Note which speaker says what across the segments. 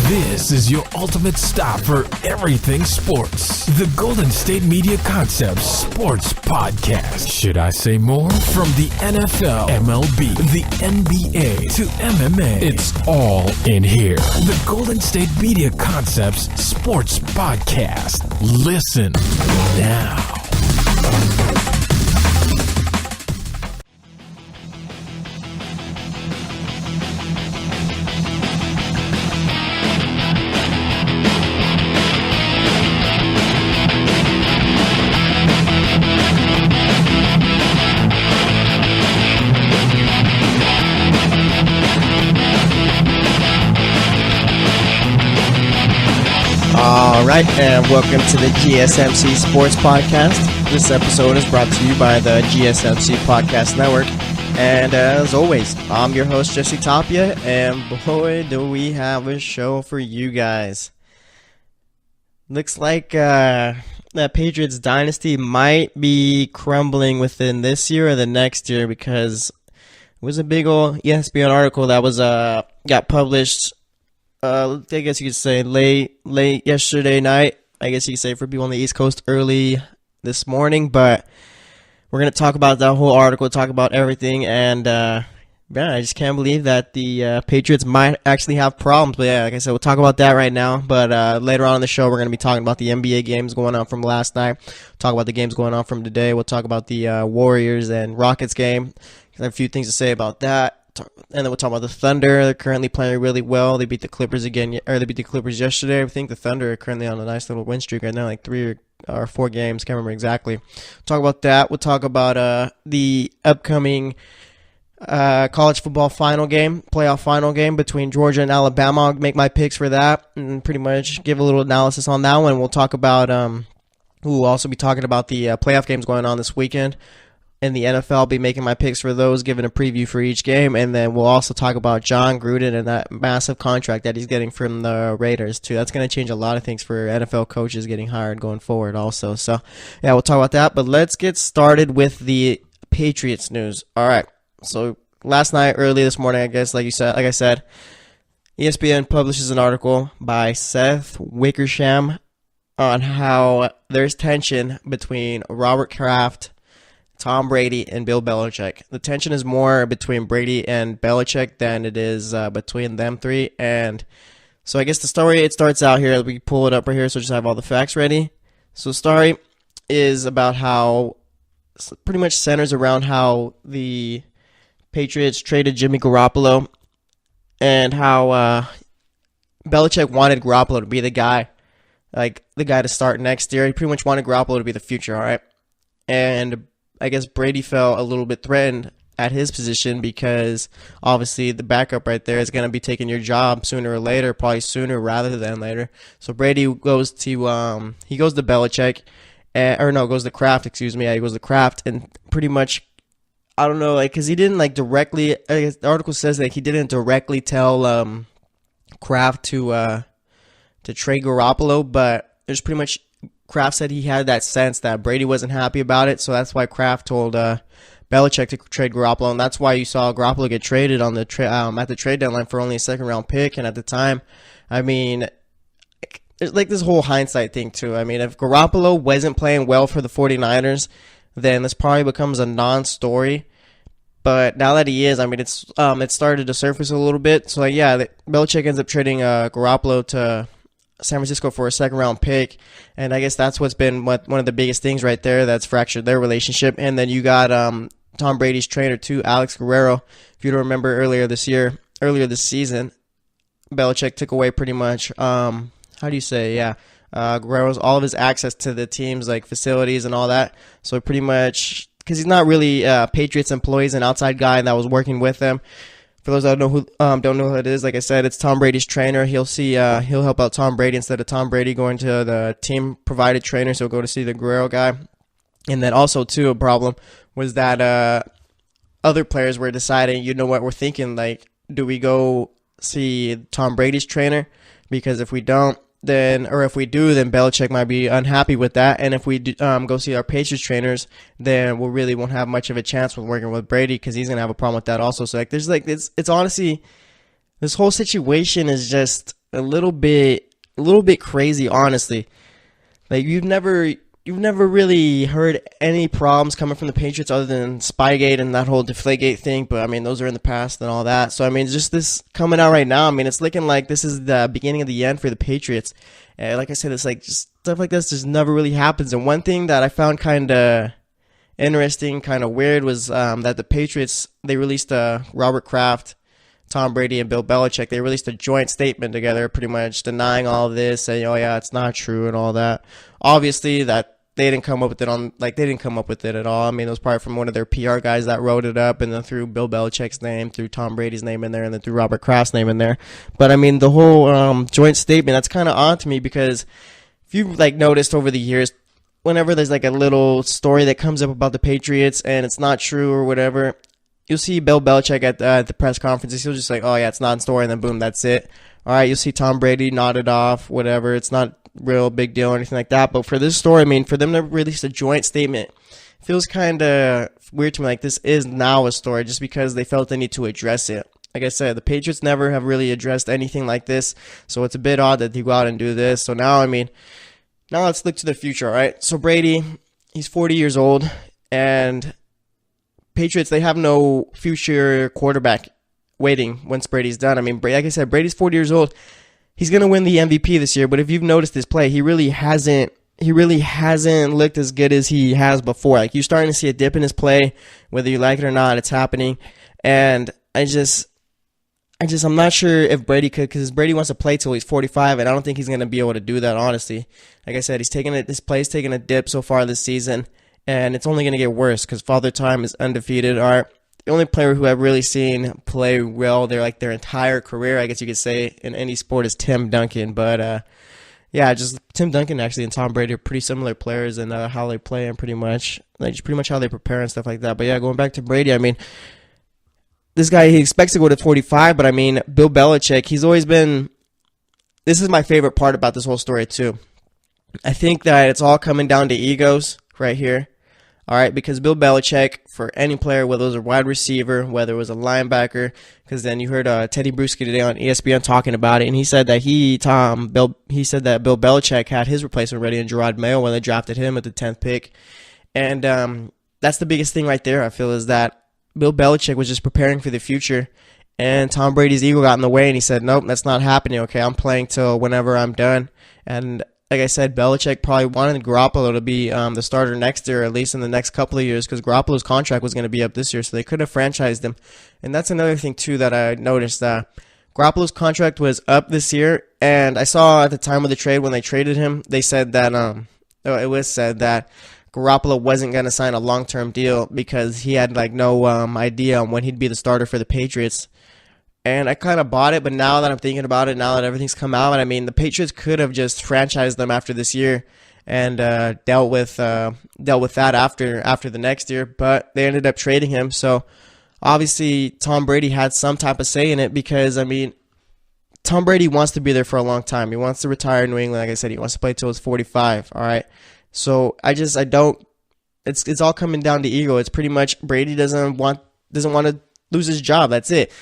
Speaker 1: This is your ultimate stop for everything sports. The Golden State Media Concepts Sports Podcast. Should I say more? From the NFL, MLB, the NBA to MMA, it's all in here. The Golden State Media Concepts Sports Podcast. Listen now.
Speaker 2: All right, and welcome to the GSMC Sports Podcast. This episode is brought to you by the GSMC Podcast Network. And as always, I'm your host, Jesse Tapia, and boy, do we have a show for you guys. Looks like that Patriots dynasty might be crumbling within this year or the next year, because it was a big old ESPN article that was got published I guess you could say late yesterday night. I guess you could say for people on the East Coast early this morning. But we're going to talk about that whole article, talk about everything. And, I just can't believe that the Patriots might actually have problems. But, yeah, like I said, we'll talk about that right now. But later on in the show, we're going to be talking about the NBA games going on from last night. Talk about the games going on from today. We'll talk about the Warriors and Rockets game. I have a few things to say about that. And then we'll talk about the Thunder. They're currently playing really well. They beat the Clippers again, or they beat the Clippers yesterday. I think the Thunder are currently on a nice little win streak right now, like 3 or 4 games. Can't remember exactly. We'll talk about that. We'll talk about the upcoming college football playoff final game between Georgia and Alabama. I'll make my picks for that and pretty much give a little analysis on that one. We'll talk about we'll also be talking about the playoff games going on this weekend. In the NFL, I'll be making my picks for those, giving a preview for each game, and then we'll also talk about Jon Gruden and that massive contract that he's getting from the Raiders, too. That's going to change a lot of things for NFL coaches getting hired going forward also. So, yeah, we'll talk about that, but let's get started with the Patriots news. All right, so last night, early this morning, I guess, like I said, ESPN publishes an article by Seth Wickersham on how there's tension between Robert Kraft, Tom Brady, and Bill Belichick. The tension is more between Brady and Belichick than it is between them three. And so I guess the story, it starts out here. We pull it up right here, so just have all the facts ready. So the story is about how, pretty much centers around how the Patriots traded Jimmy Garoppolo and how Belichick wanted Garoppolo to be the guy, like the guy to start next year. He pretty much wanted Garoppolo to be the future, all right? And I guess Brady felt a little bit threatened at his position because obviously the backup right there is going to be taking your job sooner or later, probably sooner rather than later. So Brady goes to Belichick, goes to Kraft, excuse me. Yeah, he goes to Kraft, and pretty much, I don't know, like, because he didn't like directly. I guess the article says that he didn't directly tell Kraft to trade Garoppolo, but there's pretty much. Kraft said he had that sense that Brady wasn't happy about it, so that's why Kraft told Belichick to trade Garoppolo, and that's why you saw Garoppolo get traded on the at the trade deadline for only a second-round pick. And at the time, I mean, there's like this whole hindsight thing too. I mean, if Garoppolo wasn't playing well for the 49ers, then this probably becomes a non-story. But now that he is, I mean, it's started to surface a little bit. So, Belichick ends up trading Garoppolo to San Francisco for a second-round pick, and I guess that's what's been one of the biggest things right there that's fractured their relationship. And then you got Tom Brady's trainer too, Alex Guerrero. If you don't remember earlier this season, Belichick took away pretty much Guerrero's all of his access to the team's like facilities and all that. So pretty much because he's not really Patriots employees, an outside guy that was working with them. For those that don't know who it is, like I said, it's Tom Brady's trainer. He'll help out Tom Brady instead of Tom Brady going to the team provided trainer. So he'll go to see the Guerrero guy. And then also too, a problem was that other players were deciding, you know what, we're thinking like, do we go see Tom Brady's trainer? Because if we don't, if we do, then Belichick might be unhappy with that. And if we go see our Patriots trainers, then we really won't have much of a chance with working with Brady because he's gonna have a problem with that also. So like, there's like it's honestly, this whole situation is just a little bit crazy, honestly. Like you've never really heard any problems coming from the Patriots other than Spygate and that whole Deflategate thing. But I mean, those are in the past and all that. So I mean, just this coming out right now. I mean, it's looking like this is the beginning of the end for the Patriots. And like I said, it's like just stuff like this just never really happens. And one thing that I found kind of interesting, kind of weird, was that the Patriots, they released Robert Kraft, Tom Brady, and Bill Belichick. They released a joint statement together, pretty much denying all of this, saying, "Oh yeah, it's not true," and all that. Obviously, that they didn't come up with it they didn't come up with it at all. I mean, it was probably from one of their PR guys that wrote it up, and then threw Bill Belichick's name, threw Tom Brady's name in there, and then threw Robert Kraft's name in there. But I mean, the whole joint statement, that's kind of odd to me, because if you've like noticed over the years, whenever there's like a little story that comes up about the Patriots and it's not true or whatever, you'll see Bill Belichick at the press conferences. He'll just like, "Oh yeah, it's not in story," and then boom, that's it. All right, you'll see Tom Brady nod it off, whatever. It's not real big deal or anything like that. But for this story, I mean, for them to release a joint statement, feels kind of weird to me. Like this is now a story just because they felt they need to address it. Like I said, the Patriots never have really addressed anything like this, so it's a bit odd that they go out and do this. So now, I mean, now let's look to the future, all right? So Brady, he's 40 years old, and Patriots, they have no future quarterback waiting once Brady's done. I mean, like I said, Brady's 40 years old. He's going to win the MVP this year, but if you've noticed his play, he really hasn't looked as good as he has before. Like, you're starting to see a dip in his play, whether you like it or not, it's happening. And I'm not sure if Brady could, because Brady wants to play till he's 45, and I don't think he's going to be able to do that, honestly. Like I said, his play's taking a dip so far this season, and it's only going to get worse because Father Time is undefeated. The only player who I've really seen play well their entire career, I guess you could say, in any sport is Tim Duncan. But yeah, just Tim Duncan actually and Tom Brady are pretty similar players in how they play and pretty much how they prepare and stuff like that. But yeah, going back to Brady, I mean, this guy, he expects to go to 45, but I mean, Bill Belichick, he's always been, this is my favorite part about this whole story too. I think that it's all coming down to egos right here. All right, because Bill Belichick, for any player, whether it was a wide receiver, whether it was a linebacker, because then you heard Teddy Bruschi today on ESPN talking about it, and he said that Bill Belichick had his replacement ready in Gerard Mayo when they drafted him at the 10th pick, and that's the biggest thing right there. I feel is that Bill Belichick was just preparing for the future, and Tom Brady's ego got in the way, and he said, "Nope, that's not happening. Okay, I'm playing till whenever I'm done." And like I said, Belichick probably wanted Garoppolo to be the starter next year, at least in the next couple of years, because Garoppolo's contract was going to be up this year, so they could have franchised him. And that's another thing, too, that I noticed. Garoppolo's contract was up this year, and I saw at the time of the trade, when they traded him, they said that it was said that Garoppolo wasn't going to sign a long-term deal because he had no idea on when he'd be the starter for the Patriots. And I kind of bought it, but now that I'm thinking about it, now that everything's come out, I mean, the Patriots could have just franchised them after this year and dealt with that after the next year, but they ended up trading him. So obviously, Tom Brady had some type of say in it because, I mean, Tom Brady wants to be there for a long time. He wants to retire in New England. Like I said, he wants to play till he's 45. All right, so it's all coming down to ego. It's pretty much Brady doesn't want to lose his job. That's it.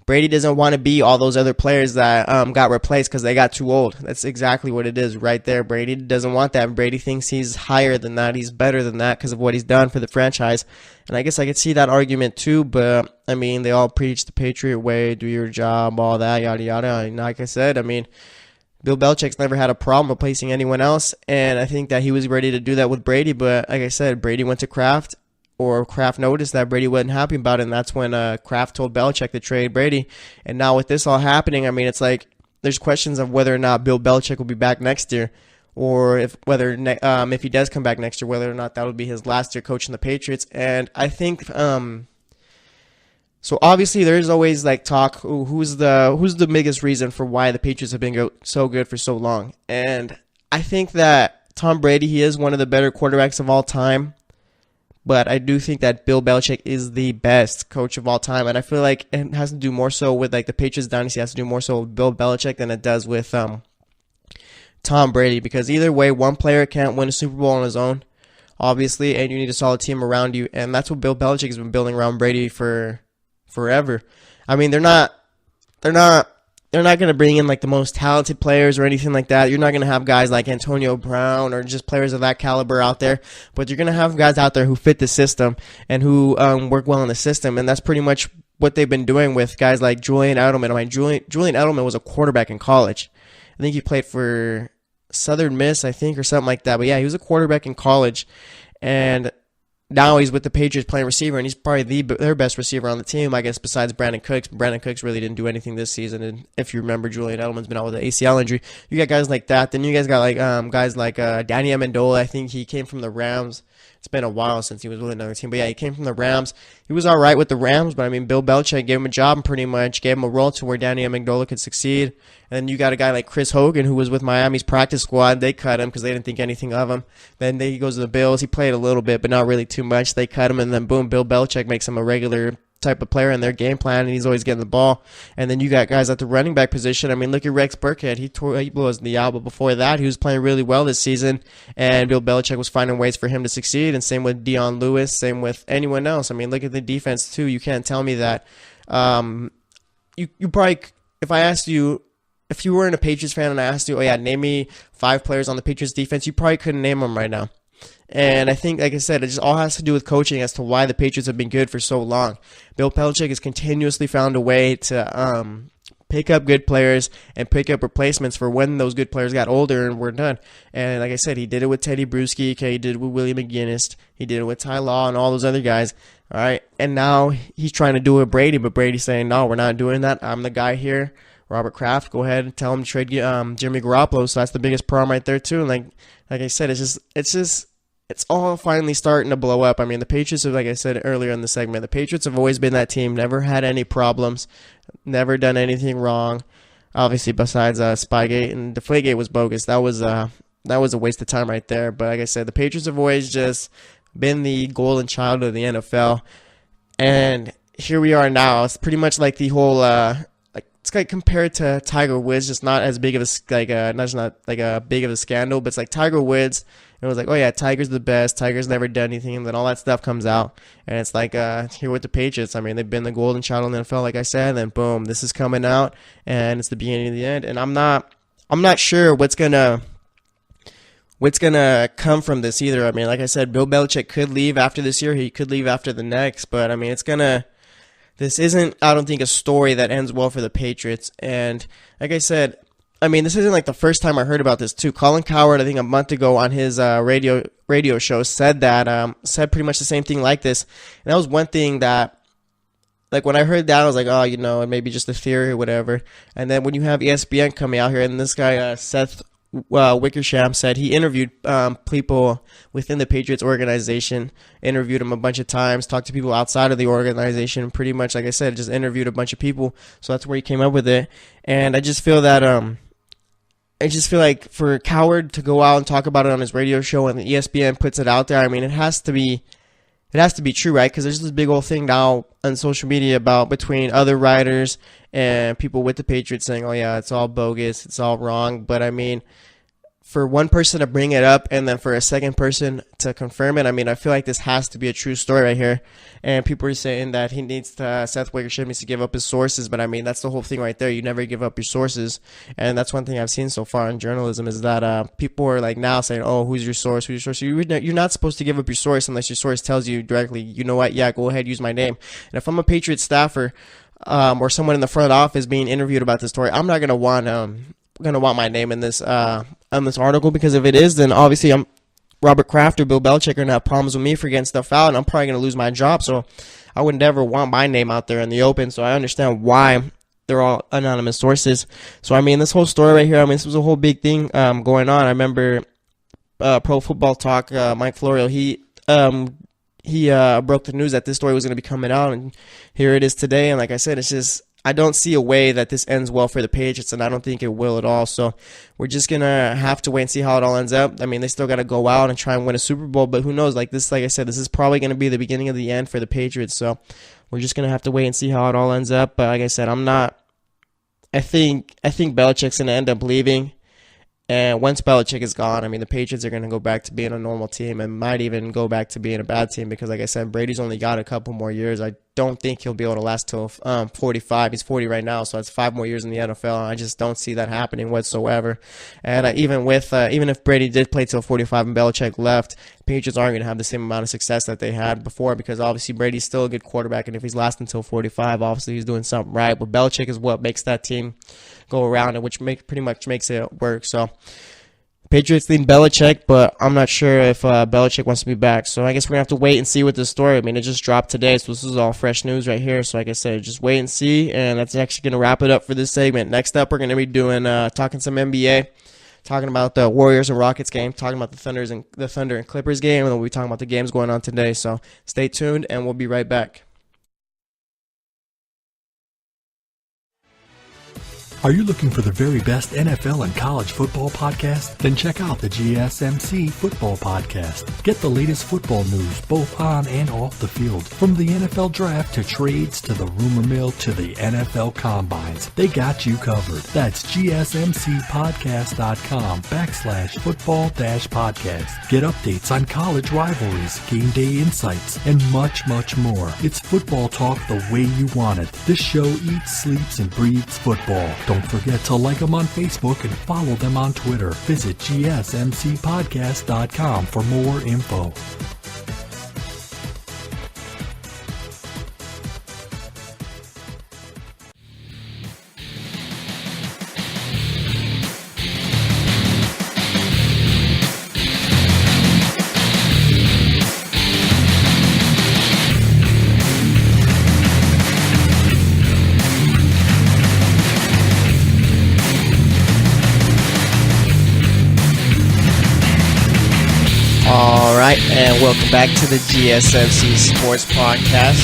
Speaker 2: Brady doesn't want to be all those other players that got replaced because they got too old. That's exactly what it is right there. Brady doesn't want that. Brady thinks he's higher than that. He's better than that because of what he's done for the franchise. And I guess I could see that argument too, but, I mean, they all preach the Patriot way, do your job, all that, yada, yada. And like I said, I mean, Bill Belichick's never had a problem replacing anyone else, and I think that he was ready to do that with Brady, but like I said, Brady went to Kraft, or Kraft noticed that Brady wasn't happy about it, and that's when Kraft told Belichick to trade Brady. And now with this all happening, I mean, it's like there's questions of whether or not Bill Belichick will be back next year, or if he does come back next year, whether or not that will be his last year coaching the Patriots. And I think so. Obviously, there's always talk who's the biggest reason for why the Patriots have been so good for so long. And I think that Tom Brady, he is one of the better quarterbacks of all time. But I do think that Bill Belichick is the best coach of all time. And I feel like it has to do more so with the Patriots dynasty has to do more so with Bill Belichick than it does with Tom Brady. Because either way, one player can't win a Super Bowl on his own, obviously, and you need a solid team around you. And that's what Bill Belichick has been building around Brady for forever. I mean, they're not they're not going to bring in like the most talented players or anything like that. You're not going to have guys like Antonio Brown or just players of that caliber out there, but you're going to have guys out there who fit the system and who work well in the system, and that's pretty much what they've been doing with guys like Julian Edelman. I mean, Julian Edelman was a quarterback in college. I think he played for Southern Miss, I think, or something like that. But yeah, he was a quarterback in college, and now he's with the Patriots playing receiver, and he's probably their best receiver on the team, I guess, besides Brandon Cooks. Brandon Cooks really didn't do anything this season, and if you remember, Julian Edelman's been out with an ACL injury. You got guys like that. Then you guys got like guys like Danny Amendola. I think he came from the Rams. It's been a while since he was with another team, but yeah, he came from the Rams. He was all right with the Rams, but I mean, Bill Belichick gave him a job and pretty much gave him a role to where Danny Amendola could succeed. And then you got a guy like Chris Hogan, who was with Miami's practice squad. They cut him because they didn't think anything of him. Then he goes to the Bills. He played a little bit, but not really too much. They cut him, and then boom, Bill Belichick makes him a regular type of player in their game plan, and he's always getting the ball. And then you got guys at the running back position. I mean, look at Rex Burkhead. He blew his knee out, but before that, he was playing really well this season, and Bill Belichick was finding ways for him to succeed. And same with Dion Lewis, same with anyone else. I mean, look at the defense too. You can't tell me that. You probably, if I asked you, if you weren't a Patriots fan and I asked you, oh yeah, name me 5 players on the Patriots defense, you probably couldn't name them right now. And I think, like I said, it just all has to do with coaching as to why the Patriots have been good for so long. Bill Belichick has continuously found a way to pick up good players and pick up replacements for when those good players got older and were done. And like I said, he did it with Teddy Bruschi, okay, he did it with Willie McGinnis, he did it with Ty Law and all those other guys. All right, and now he's trying to do it with Brady, but Brady's saying, no, we're not doing that. I'm the guy here. Robert Kraft, go ahead and tell him to trade Jimmy Garoppolo. So that's the biggest problem right there too. And like I said, it's all finally starting to blow up. I mean, the Patriots have, like I said earlier in the segment, the Patriots have always been that team, never had any problems, never done anything wrong. Obviously, besides Spygate and Deflategate was bogus. That was a waste of time right there. But like I said, the Patriots have always just been the golden child of the NFL, and here we are now. It's pretty much like the whole it's like compared to Tiger Woods, just not as big of a big of a scandal, but it's like Tiger Woods. It was like, oh yeah, Tiger's the best. Tiger's never done anything, and then all that stuff comes out, and it's like here with the Patriots. I mean, they've been the golden child in the NFL, like I said, and then boom, this is coming out, and it's the beginning of the end. And I'm not sure what's gonna come from this either. I mean, like I said, Bill Belichick could leave after this year. He could leave after the next, but I mean, this isn't, I don't think, a story that ends well for the Patriots. And like I said, I mean, this isn't like the first time I heard about this too. Colin Cowherd, I think a month ago on his radio show, said pretty much the same thing like this. And that was one thing that, like, when I heard that, I was like, oh, it may be just a theory or whatever. And then when you have ESPN coming out here, and this guy, Seth Wickersham, said he interviewed people within the Patriots organization, interviewed them a bunch of times, talked to people outside of the organization, pretty much, like I said, just interviewed a bunch of people. So that's where he came up with it. And I just feel that I just feel like for Cowherd to go out and talk about it on his radio show and the ESPN puts it out there, I mean, it has to be true, right? Because there's this big old thing now on social media about between other writers and people with the Patriots saying, oh yeah, it's all bogus, it's all wrong. But I mean, for one person to bring it up and then for a second person to confirm it, I mean, I feel like this has to be a true story right here. And people are saying that Seth Wickersham needs to give up his sources, but I mean, that's the whole thing right there. You never give up your sources. And that's one thing I've seen so far in journalism is that people are like now saying, oh, who's your source? You're not supposed to give up your source unless your source tells you directly, you know what, yeah, go ahead, use my name. And if I'm a Patriots staffer or someone in the front office being interviewed about this story, I'm not going to want my name in this on this article, because if it is, then obviously Robert Kraft or Bill Belichick are going to have problems with me for getting stuff out, and I'm probably going to lose my job. So I would never want my name out there in the open. So I understand why they're all anonymous sources. So I mean, this whole story right here, I mean, this was a whole big thing going on. I remember Pro Football Talk, Mike Florio, he broke the news that this story was going to be coming out, and here it is today. And like I said, it's just, I don't see a way that this ends well for the Patriots, and I don't think it will at all. So we're just going to have to wait and see how it all ends up. I mean, they still got to go out and try and win a Super Bowl, but who knows? Like I said, this is probably going to be the beginning of the end for the Patriots. So we're just going to have to wait and see how it all ends up. But like I said, I think Belichick's going to end up leaving. And once Belichick is gone, I mean, the Patriots are going to go back to being a normal team and might even go back to being a bad team because, like I said, Brady's only got a couple more years. I don't think he'll be able to last till 45. He's 40 right now, so that's 5 more years in the NFL. I just don't see that happening whatsoever. And even if Brady did play till 45 and Belichick left, Patriots aren't going to have the same amount of success that they had before, because obviously Brady's still a good quarterback, and if he's lasting until 45, obviously he's doing something right. But Belichick is what makes that team go around, and which pretty much makes it work. So Patriots need Belichick, but I'm not sure if Belichick wants to be back. So I guess we're going to have to wait and see with this story. I mean, it just dropped today, so this is all fresh news right here. So like I said, just wait and see, and that's actually going to wrap it up for this segment. Next up, we're going to be doing talking some NBA, talking about the Warriors and Rockets game, talking about the Thunder and Clippers game, and then we'll be talking about the games going on today. So stay tuned, and we'll be right back.
Speaker 3: Are you looking for the very best NFL and college football podcast? Then check out the GSMC Football Podcast. Get the latest football news both on and off the field. From the NFL Draft to trades to the rumor mill to the NFL Combines, they got you covered. That's GSMCpodcast.com/football-podcast. Get updates on college rivalries, game day insights, and much, much more. It's football talk the way you want it. This show eats, sleeps, and breathes football. Don't forget to like them on Facebook and follow them on Twitter. Visit GSMCpodcast.com for more info.
Speaker 2: And welcome back to the GSMC Sports Podcast.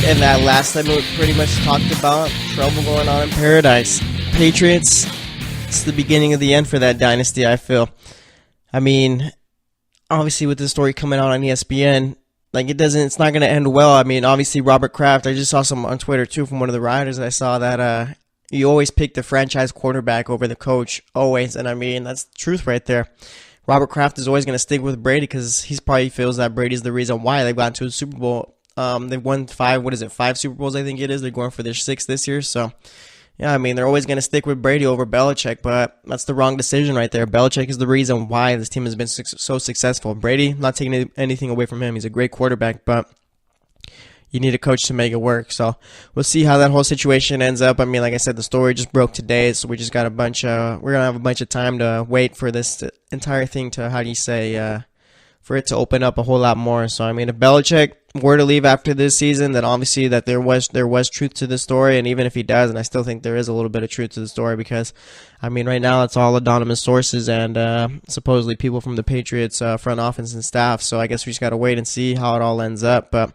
Speaker 2: In that last segment, we pretty much talked about trouble going on in paradise. Patriots, it's the beginning of the end for that dynasty, I feel. I mean, obviously with the story coming out on ESPN, like it's not going to end well. I mean, obviously Robert Kraft, I just saw some on Twitter too from one of the writers. I saw that you always pick the franchise quarterback over the coach, always. And I mean, that's the truth right there. Robert Kraft is always going to stick with Brady because he probably feels that Brady's the reason why they've gotten to a Super Bowl. They've won 5 Super Bowls, I think it is. They're going for their 6th this year. So, yeah, I mean, they're always going to stick with Brady over Belichick, but that's the wrong decision right there. Belichick is the reason why this team has been so successful. Brady, not taking anything away from him. He's a great quarterback, but you need a coach to make it work. So we'll see how that whole situation ends up. I mean, like I said, the story just broke today, so we just got we're going to have a bunch of time to wait for this entire thing to, for it to open up a whole lot more. So, I mean, if Belichick were to leave after this season, then obviously that there was truth to the story. And even if he does, and I still think there is a little bit of truth to the story because, I mean, right now it's all anonymous sources and supposedly people from the Patriots front office and staff. So I guess we just got to wait and see how it all ends up. But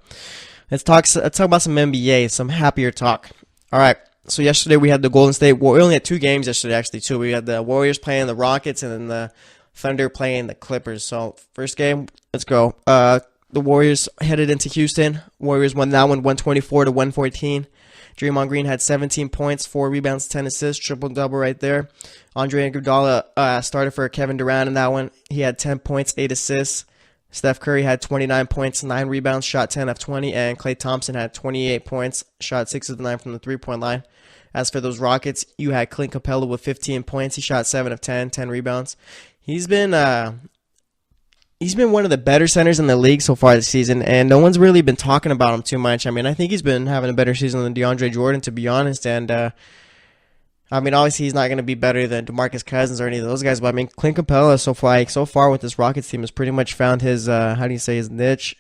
Speaker 2: let's talk about some NBA, some happier talk. All right. So yesterday we had the Golden State Warriors. We only had 2 games yesterday, actually, too. We had the Warriors playing the Rockets and then the Thunder playing the Clippers. So first game, let's go. The Warriors headed into Houston. Warriors won that one 124-114. Draymond Green had 17 points, 4 rebounds, 10 assists, triple-double right there. Andre Iguodala started for Kevin Durant in that one. He had 10 points, 8 assists. Steph Curry had 29 points, 9 rebounds, shot 10 of 20, and Klay Thompson had 28 points, shot 6 of the 9 from the three-point line. As for those Rockets, you had Clint Capella with 15 points. He shot 7 of 10, 10 rebounds. He's been one of the better centers in the league so far this season, and no one's really been talking about him too much. I mean, I think he's been having a better season than DeAndre Jordan, to be honest, and I mean, obviously he's not going to be better than DeMarcus Cousins or any of those guys, but I mean, Clint Capella so far with this Rockets team has pretty much found his his niche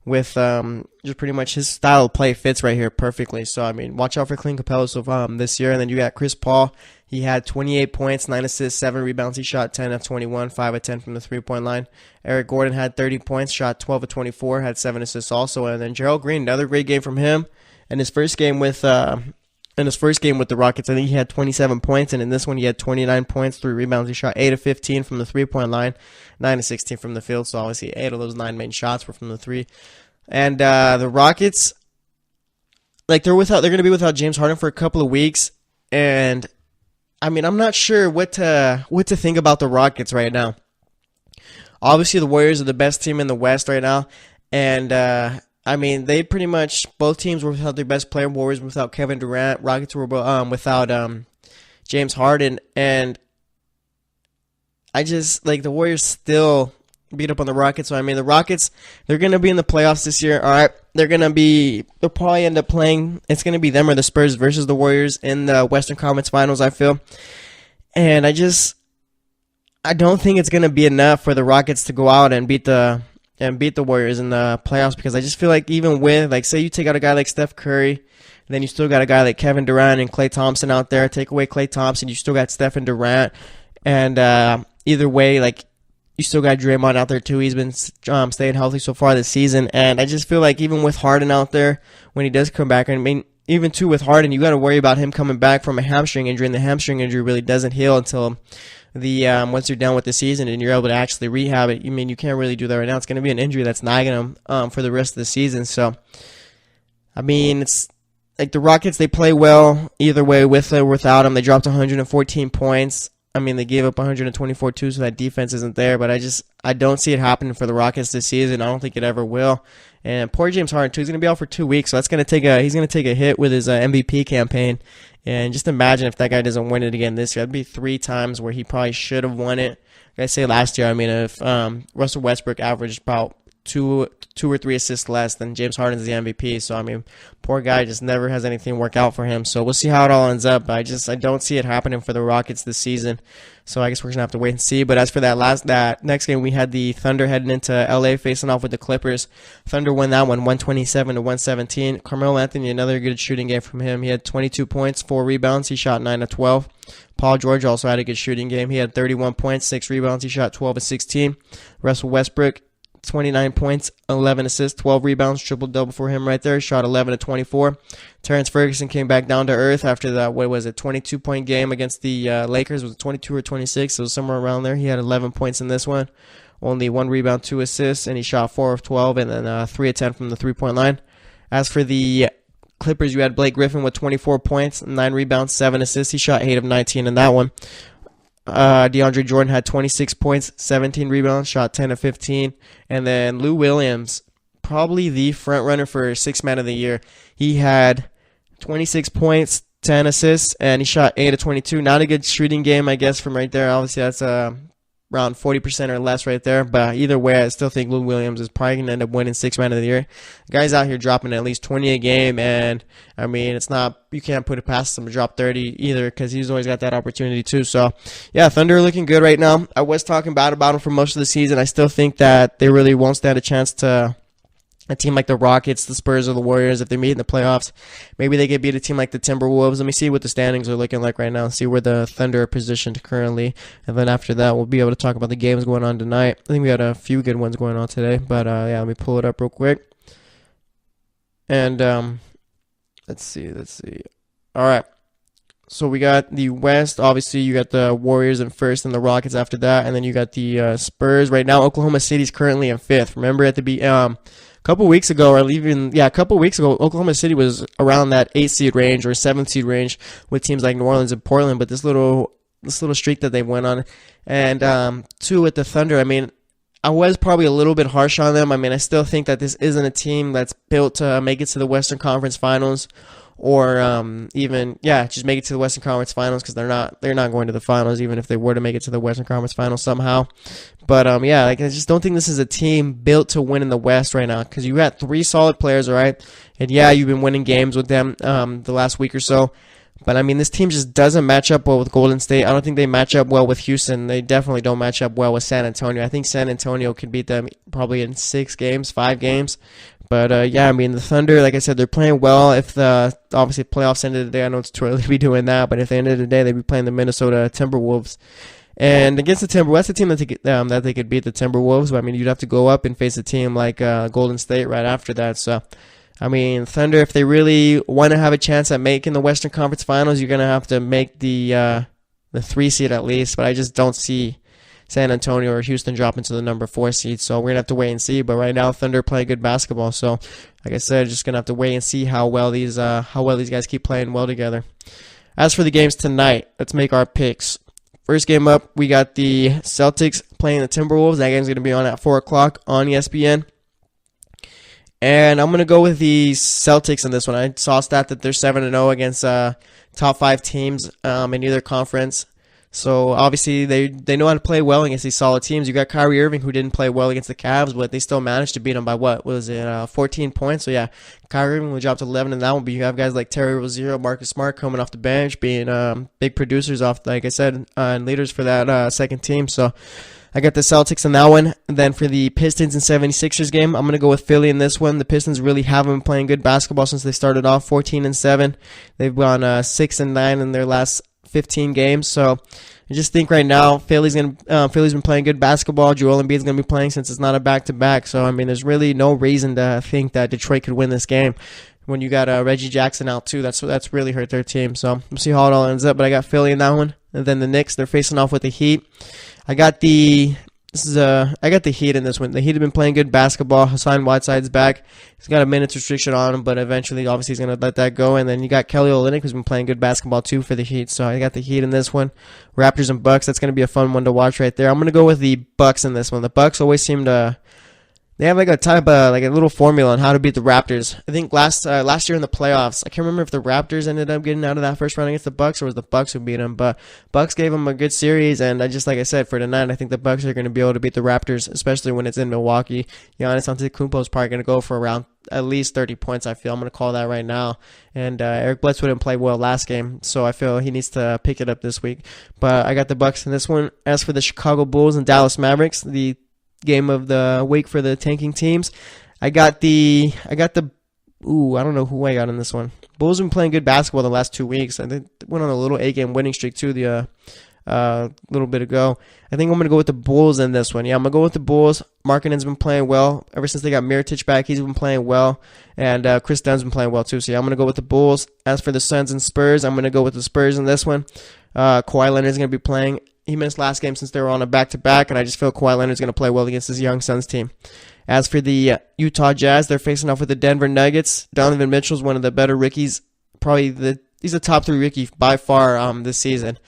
Speaker 2: with just pretty much his style of play fits right here perfectly. So I mean, watch out for Clint Capella so far this year. And then you got Chris Paul. He had 28 points, 9 assists, 7 rebounds. He shot 10 of 21, 5 of 10 from the three-point line. Eric Gordon had 30 points, shot 12 of 24, had 7 assists also. And then Gerald Green, another great game from him. And his first game with the Rockets, I think he had 27 points, and in this one he had 29 points, 3 rebounds. He shot 8 of 15 from the three-point line, 9 of 16 from the field, so obviously 8 of those 9 main shots were from the 3. And the Rockets, they're going to be without James Harden for a couple of weeks, and I mean, I'm not sure what to think about the Rockets right now. Obviously, the Warriors are the best team in the West right now, and I mean, they pretty much, both teams were without their best player. Warriors without Kevin Durant. Rockets were without James Harden. And I just, like, the Warriors still beat up on the Rockets. So, I mean, the Rockets, they're going to be in the playoffs this year. All right, they'll probably end up playing, it's going to be them or the Spurs versus the Warriors in the Western Conference Finals, I feel. And I don't think it's going to be enough for the Rockets to go out and beat the Warriors in the playoffs, because I just feel like even with, like, say you take out a guy like Steph Curry, then you still got a guy like Kevin Durant and Klay Thompson out there. Take away Klay Thompson, you still got Steph and Durant. And either way, like, you still got Draymond out there too. He's been staying healthy so far this season. And I just feel like even with Harden out there, when he does come back, I mean, even too with Harden, you got to worry about him coming back from a hamstring injury, and the hamstring injury really doesn't heal until once you're done with the season and you're able to actually rehab it. I mean, you can't really do that right now. It's going to be an injury that's nagging him for the rest of the season. So, I mean, it's like the Rockets, they play well either way, with or without him. They dropped 114 points. I mean, they gave up 124 too, so that defense isn't there. But I don't see it happening for the Rockets this season. I don't think it ever will. And poor James Harden too. He's going to be out for 2 weeks, so he's going to take a hit with his MVP campaign. And just imagine if that guy doesn't win it again this year. That'd be 3 times where he probably should have won it. Like I say last year, I mean, if Russell Westbrook averaged about two or three assists less, than James Harden's the MVP. So, I mean, poor guy just never has anything work out for him. So we'll see how it all ends up. But I don't see it happening for the Rockets this season. So I guess we're gonna have to wait and see. But as for that next game, we had the Thunder heading into LA facing off with the Clippers. Thunder won that one 127-117. Carmelo Anthony, another good shooting game from him. He had 22 points, 4 rebounds. He shot 9 of 12. Paul George also had a good shooting game. He had 31 points, 6 rebounds. He shot 12 of 16. Russell Westbrook, 29 points, 11 assists, 12 rebounds, triple-double for him right there. Shot 11 of 24. Terrence Ferguson came back down to earth after that, 22-point game against the Lakers. Was it 22 or 26? It was somewhere around there. He had 11 points in this one. Only 1 rebound, 2 assists, and he shot 4 of 12, and then 3 of 10 from the three-point line. As for the Clippers, you had Blake Griffin with 24 points, 9 rebounds, 7 assists. He shot 8 of 19 in that one. DeAndre Jordan had 26 points, 17 rebounds, shot 10 of 15. And then Lou Williams, probably the front runner for 6th man of the year. He had 26 points, 10 assists, and he shot 8 of 22. Not a good shooting game, I guess, from right there. Obviously, that's around 40% or less right there. But either way, I still think Lou Williams is probably going to end up winning 6th man of the year. The guy's out here dropping at least 20 a game, and I mean, it's not, you can't put it past him to drop 30 either, because he's always got that opportunity too. So, yeah, Thunder are looking good right now. I was talking bad about him for most of the season. I still think that they really won't stand a chance to a team like the Rockets, the Spurs, or the Warriors if they meet in the playoffs. Maybe they could beat a team like the Timberwolves. Let me see what the standings are looking like right now, see where the Thunder are positioned currently. And then after that, we'll be able to talk about the games going on tonight. I think we had a few good ones going on today. But, yeah, let me pull it up real quick. And let's see. All right. So we got the West. Obviously, you got the Warriors in first and the Rockets after that. And then you got the Spurs. Right now, Oklahoma City's currently in 5th. Remember at the a couple weeks ago, Oklahoma City was around that 8th seed range or 7th seed range with teams like New Orleans and Portland. But this little streak that they went on, and 2 with the Thunder. I mean, I was probably a little bit harsh on them. I mean, I still think that this isn't a team that's built to make it to the Western Conference Finals, or just make it to the Western Conference Finals, because they're not going to the finals even if they were to make it to the Western Conference Finals somehow. But I just don't think this is a team built to win in the West right now, because you got 3 solid players, all right, and yeah, you've been winning games with them the last week or so. But, I mean, this team just doesn't match up well with Golden State. I don't think they match up well with Houston. They definitely don't match up well with San Antonio. I think San Antonio could beat them probably in 5 games. But, I mean, the Thunder, like I said, they're playing well. If the, obviously, playoffs ended today, I know it's too early to be doing that, but if they ended today, they'd be playing the Minnesota Timberwolves. And against the Timberwolves, that's a team that they could beat the Timberwolves. But, I mean, you'd have to go up and face a team like Golden State right after that. So, I mean, Thunder, if they really want to have a chance at making the Western Conference Finals, you're going to have to make the 3 seed at least. But I just don't see San Antonio or Houston dropping to the number 4 seed. So we're going to have to wait and see. But right now, Thunder play good basketball. So, like I said, just going to have to wait and see how well these guys keep playing well together. As for the games tonight, let's make our picks. First game up, we got the Celtics playing the Timberwolves. That game's going to be on at 4 o'clock on ESPN. And I'm going to go with the Celtics in this one. I saw a stat that they're 7-0 against top 5 teams in either conference. So obviously they know how to play well against these solid teams. You got Kyrie Irving, who didn't play well against the Cavs, but they still managed to beat them by what was it, 14 points? So yeah, Kyrie Irving will drop to 11 in that one. But you have guys like Terry Rozier, Marcus Smart coming off the bench, being big producers off, like I said, and leaders for that second team. So I got the Celtics in that one. And then for the Pistons and 76ers game, I'm going to go with Philly in this one. The Pistons really haven't been playing good basketball since they started off 14-7. They've gone 6-9 in their last 15 games. So I just think right now Philly's been playing good basketball. Joel Embiid's going to be playing since it's not a back-to-back. So I mean, there's really no reason to think that Detroit could win this game. When you got Reggie Jackson out too, that's really hurt their team. So we'll see how it all ends up. But I got Philly in that one, and then the Knicks, they're facing off with the Heat. I got the Heat in this one. The Heat have been playing good basketball. Hassan Whiteside's back. He's got a minutes restriction on him, but eventually, obviously, he's going to let that go. And then you got Kelly Olynyk, who's been playing good basketball too for the Heat. So I got the Heat in this one. Raptors and Bucks. That's going to be a fun one to watch right there. I'm going to go with the Bucks in this one. The Bucks always seem to. They have like a little formula on how to beat the Raptors. I think last year in the playoffs, I can't remember if the Raptors ended up getting out of that first round against the Bucks or was the Bucks who beat them. But Bucks gave them a good series, and like I said, for tonight, I think the Bucks are going to be able to beat the Raptors, especially when it's in Milwaukee. Giannis Antetokounmpo is probably going to go for around at least 30 points. I feel I'm going to call that right now. And Eric Bledsoe didn't play well last game, so I feel he needs to pick it up this week. But I got the Bucks in this one. As for the Chicago Bulls and Dallas Mavericks, the game of the week for the tanking teams, I got the I don't know who I got in this one. Bulls have been playing good basketball the last 2 weeks. I think they went on a little 8-game winning streak too the little bit ago. I think I'm going to go with the Bulls in this one. Yeah, I'm going to go with the Bulls. Markkanen's been playing well. Ever since they got Mirotic back, he's been playing well. And Chris Dunn's been playing well too. So yeah, I'm going to go with the Bulls. As for the Suns and Spurs, I'm going to go with the Spurs in this one. Kawhi Leonard's going to be playing. He missed last game since they were on a back-to-back, and I just feel Kawhi Leonard's going to play well against this young Suns team. As for the Utah Jazz, they're facing off with the Denver Nuggets. Donovan Mitchell's one of the better rookies. He's a top 3 rookie by far this season.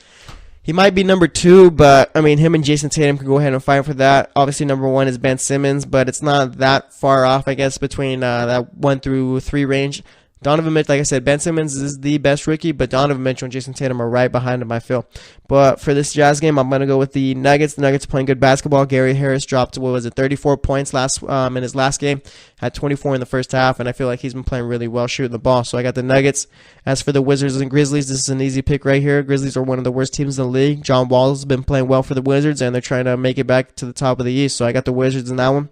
Speaker 2: He might be number 2, but, I mean, him and Jason Tatum can go ahead and fight for that. Obviously, number 1 is Ben Simmons, but it's not that far off, I guess, between that 1 through 3 range. Donovan Mitchell, like I said, Ben Simmons is the best rookie, but Donovan Mitchell and Jason Tatum are right behind him, I feel. But for this Jazz game, I'm going to go with the Nuggets. The Nuggets are playing good basketball. Gary Harris dropped, 34 points in his last game, had 24 in the first half, and I feel like he's been playing really well shooting the ball. So I got the Nuggets. As for the Wizards and Grizzlies, this is an easy pick right here. Grizzlies are one of the worst teams in the league. John Wall's been playing well for the Wizards, and they're trying to make it back to the top of the East. So I got the Wizards in that one.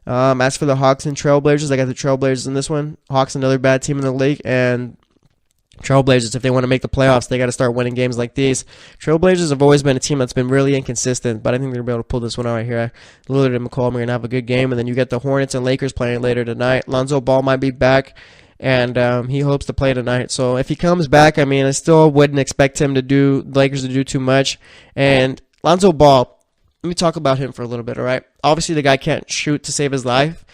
Speaker 2: As for the Hawks and Trailblazers, I got the Trailblazers in this one. Hawks, another bad team in the league, and Trailblazers, if they want to make the playoffs, they got to start winning games like these. Trailblazers have always been a team that's been really inconsistent, but I think they're going to be able to pull this one out right here. Lillard and McCollum are going to have a good game, and then you get the Hornets and Lakers playing later tonight. Lonzo Ball might be back, and he hopes to play tonight. So if he comes back, I mean, I still wouldn't expect him the Lakers to do too much. And Lonzo Ball, let me talk about him for a little bit, all right? Obviously, the guy can't shoot to save his life,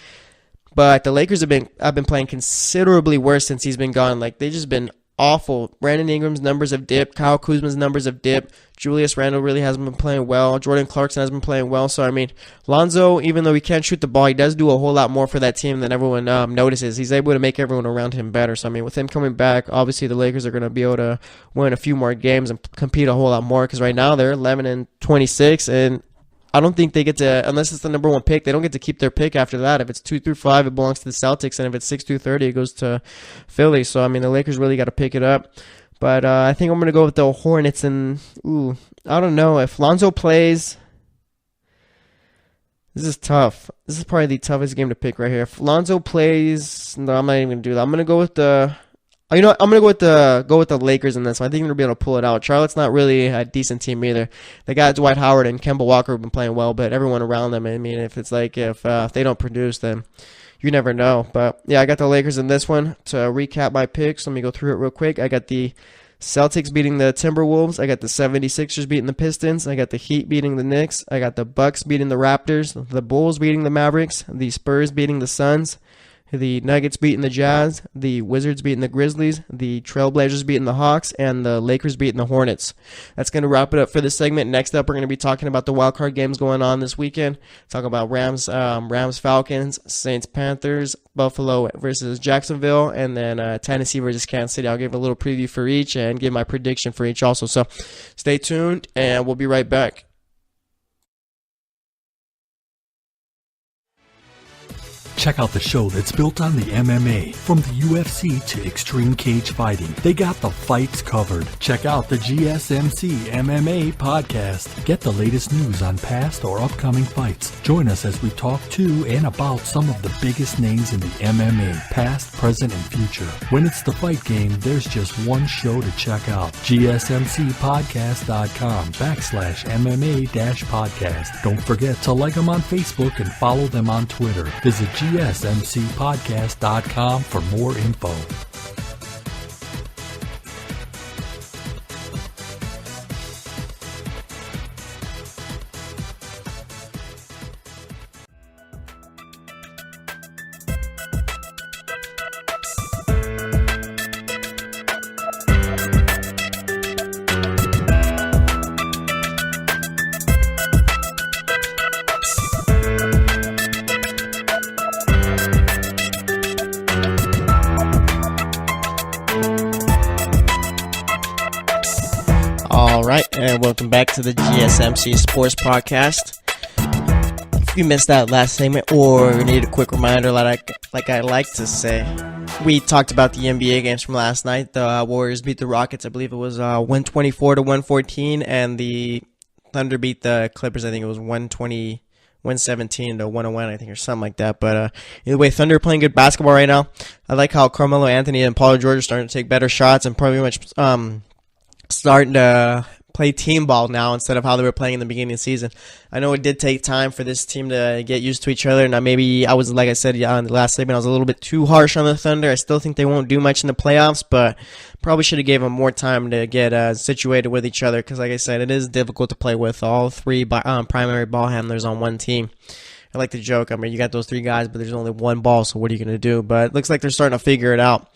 Speaker 2: but the Lakers have been playing considerably worse since he's been gone. Like, they've just been awful. Brandon Ingram's numbers have dipped. Kyle Kuzma's numbers have dipped. Julius Randle really hasn't been playing well. Jordan Clarkson hasn't been playing well. So, I mean, Lonzo, even though he can't shoot the ball, he does do a whole lot more for that team than everyone notices. He's able to make everyone around him better. So, I mean, with him coming back, obviously the Lakers are going to be able to win a few more games and compete a whole lot more because right now they're 11-26, and I don't think they get to, unless it's the number 1 pick, they don't get to keep their pick after that. If it's 2 through 5, it belongs to the Celtics, and if it's 6 through 30, it goes to Philly. So, I mean, the Lakers really got to pick it up. But I think I'm going to go with the Hornets, and, I don't know. If Lonzo plays, this is tough. This is probably the toughest game to pick right here. If Lonzo plays, no, I'm not even going to do that. I'm going to go with the, I'm going to go with the Lakers in this one. I think they're going to be able to pull it out. Charlotte's not really a decent team either. They got Dwight Howard and Kemba Walker have been playing well, but everyone around them, I mean, if they don't produce, then you never know. But, yeah, I got the Lakers in this one. To recap my picks, let me go through it real quick. I got the Celtics beating the Timberwolves. I got the 76ers beating the Pistons. I got the Heat beating the Knicks. I got the Bucks beating the Raptors. The Bulls beating the Mavericks. The Spurs beating the Suns. the Nuggets beating the Jazz, the Wizards beating the Grizzlies, the Trailblazers beating the Hawks, and the Lakers beating the Hornets. That's going to wrap it up for this segment. Next up, we're going to be talking about the wildcard games going on this weekend. Talk about Rams, Falcons, Saints, Panthers, Buffalo versus Jacksonville, and then Tennessee versus Kansas City. I'll give a little preview for each and give my prediction for each also. So stay tuned, and we'll be right back.
Speaker 3: Check out the show that's built on the MMA, from the UFC to extreme cage fighting. They got the fights covered. Check out the GSMC MMA podcast. Get the latest news on past or upcoming fights. Join us as we talk to and about some of the biggest names in the MMA, past, present, and future. When it's the fight game, there's just one show to check out. GSMCpodcast.com/MMA-podcast. Don't forget to like them on Facebook and follow them on Twitter. Visit GSMCpodcast.com for more info.
Speaker 2: And welcome back to the GSMC Sports Podcast. If you missed that last segment or need a quick reminder, like I like to say, we talked about the NBA games from last night. The Warriors beat the Rockets. I believe it was 124-114, and the Thunder beat the Clippers. I think it was 117-101, I think, or something like that. But either way, Thunder are playing good basketball right now. I like how Carmelo Anthony and Paul George are starting to take better shots and pretty much starting to play team ball now instead of how they were playing in the beginning of the season. I know it did take time for this team to get used to each other, and maybe I was, like I said on the last segment, I was a little bit too harsh on the Thunder. I still think they won't do much in the playoffs, but probably should have gave them more time to get situated with each other because, like I said, it is difficult to play with all three primary ball handlers on one team. I like to joke, I mean, you got those three guys, but there's only one ball, so what are you going to do? But it looks like they're starting to figure it out.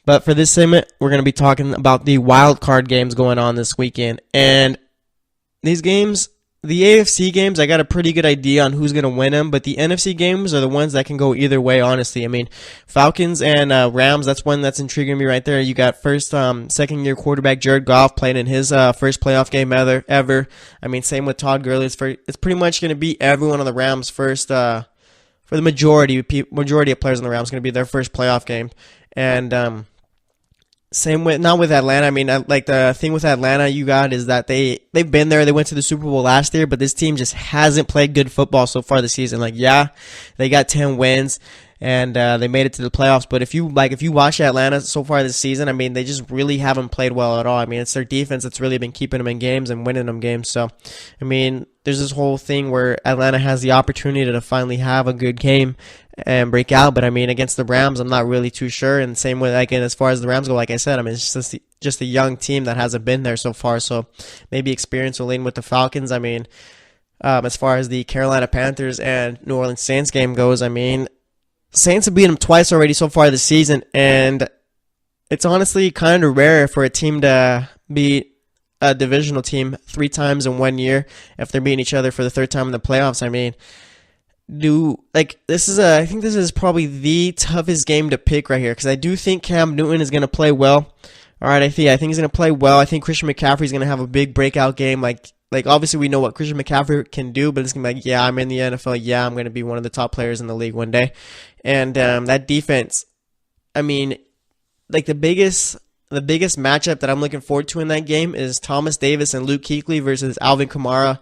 Speaker 2: But for this segment, we're going to be talking about the wild card games going on this weekend. And these games, the AFC games, I got a pretty good idea on who's going to win them, but the NFC games are the ones that can go either way, honestly. I mean, Falcons and Rams, that's one that's intriguing me right there. You got second-year quarterback Jared Goff playing in his first playoff game ever. I mean, same with Todd Gurley. It's pretty much going to be everyone on the Rams first, for the majority of players on the Rams, going to be their first playoff game. And same with, not with Atlanta. I mean, like the thing with Atlanta you got is that they've been there. They went to the Super Bowl last year, but this team just hasn't played good football so far this season. Like, yeah, they got 10 wins and they made it to the playoffs. But if you watch Atlanta so far this season, I mean, they just really haven't played well at all. I mean, it's their defense that's really been keeping them in games and winning them games. So, I mean, there's this whole thing where Atlanta has the opportunity to finally have a good game and break out, but I mean, against the Rams, I'm not really too sure. And same with, like, as far as the Rams go, like I said, I mean, it's just a young team that hasn't been there so far. So maybe experience will lean with the Falcons. I mean, as far as the Carolina Panthers and New Orleans Saints game goes, I mean, Saints have beat them twice already so far this season, and it's honestly kind of rare for a team to beat a divisional team 3 times in 1 year if they're beating each other for the 3rd time in the playoffs. I mean, I think this is probably the toughest game to pick right here because I do think Cam Newton is going to play well. All right, I think he's going to play well. I think Christian McCaffrey is going to have a big breakout game. Like obviously we know what Christian McCaffrey can do, but it's going to be like, yeah, I'm in the NFL. Yeah, I'm going to be one of the top players in the league one day. And that defense, I mean, like the biggest matchup that I'm looking forward to in that game is Thomas Davis and Luke Kuechly versus Alvin Kamara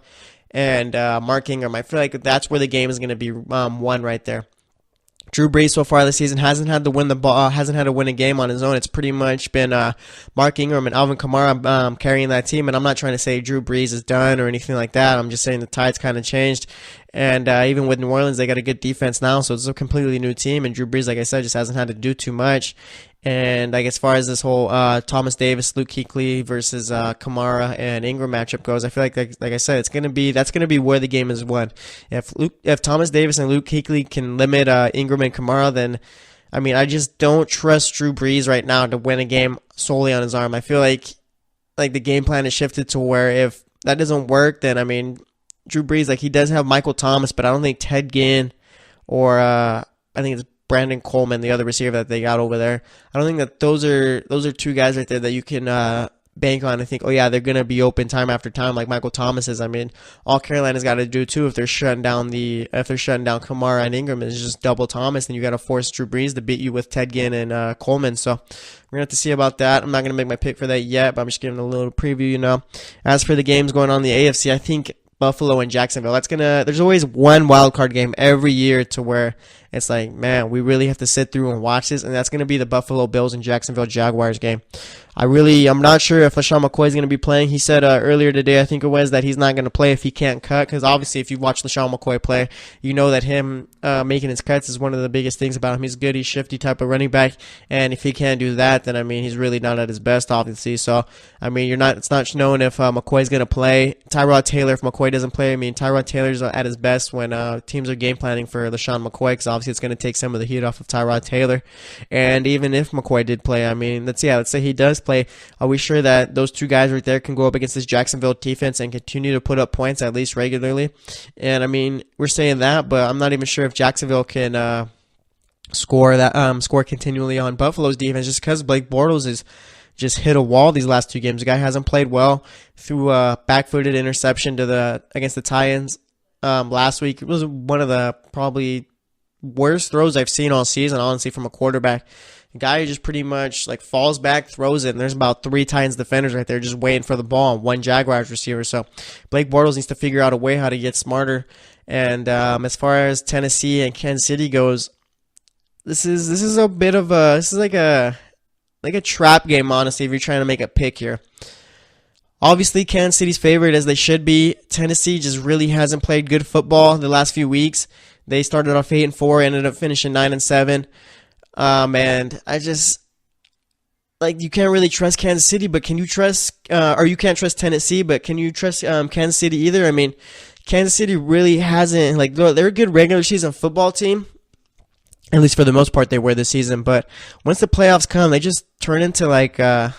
Speaker 2: and Mark Ingram. I feel like that's where the game is going to be won right there. Drew Brees so far this season hasn't had to win a game on his own. It's pretty much been Mark Ingram and Alvin Kamara carrying that team. And I'm not trying to say Drew Brees is done or anything like that. I'm just saying the tide's kind of changed. And even with New Orleans, they got a good defense now, so it's a completely new team. And Drew Brees, like I said, just hasn't had to do too much. And like as far as this whole Thomas Davis, Luke Kuechly versus Kamara and Ingram matchup goes, I feel like I said, that's gonna be where the game is won. If Thomas Davis and Luke Kuechly can limit Ingram and Kamara, then I mean I just don't trust Drew Brees right now to win a game solely on his arm. I feel like the game plan has shifted to where if that doesn't work, then I mean Drew Brees, like he does have Michael Thomas, but I don't think Ted Ginn or I think it's Brandon Coleman, the other receiver that they got over there. I don't think that those are two guys right there that you can bank on and think, oh yeah, they're gonna be open time after time like Michael Thomas is. I mean, all Carolina's got to do too if they're shutting down Kamara and Ingram is just double Thomas, and you got to force Drew Brees to beat you with Ted Ginn and Coleman. So we're gonna have to see about that. I'm not gonna make my pick for that yet, but I'm just giving a little preview. As for the games going on in the AFC, I think Buffalo and Jacksonville. There's always one wild card game every year to where it's like, man, we really have to sit through and watch this, and that's going to be the Buffalo Bills and Jacksonville Jaguars game. I'm not sure if LaShawn McCoy is going to be playing. He said earlier today, I think it was, that he's not going to play if he can't cut, because obviously if you watch LaShawn McCoy play, you know that him making his cuts is one of the biggest things about him. He's good, he's shifty type of running back, and if he can't do that, then I mean he's really not at his best, obviously. So I mean it's not known if McCoy's going to play. Tyrod Taylor, if McCoy doesn't play, I mean Tyrod Taylor's at his best when teams are game planning for LaShawn McCoy, because obviously it's going to take some of the heat off of Tyrod Taylor. And even if McCoy did play, I mean let's say he does play, are we sure that those two guys right there can go up against this Jacksonville defense and continue to put up points at least regularly? And I mean, we're saying that, but I'm not even sure if Jacksonville can score continually on Buffalo's defense, just because Blake Bortles is just hit a wall these last two games. The guy hasn't played well. Threw a back-footed interception against the Titans last week. It was one of the probably worst throws I've seen all season, honestly, from a quarterback. The guy just pretty much falls back, throws it, and there's about 3 Titans defenders right there just waiting for the ball, and 1 Jaguars receiver. So Blake Bortles needs to figure out a way how to get smarter. And as far as Tennessee and Kansas City goes, this is a bit of like a trap game, honestly, if you're trying to make a pick here. Obviously, Kansas City's favorite, as they should be. Tennessee just really hasn't played good football the last few weeks. They started off 8-4, ended up finishing 9-7. And I just, you can't really trust Kansas City, but can you trust, or you can't trust Tennessee, but can you trust Kansas City either? I mean, Kansas City really hasn't, they're a good regular season football team. At least for the most part they were this season, but once the playoffs come, they just turn into a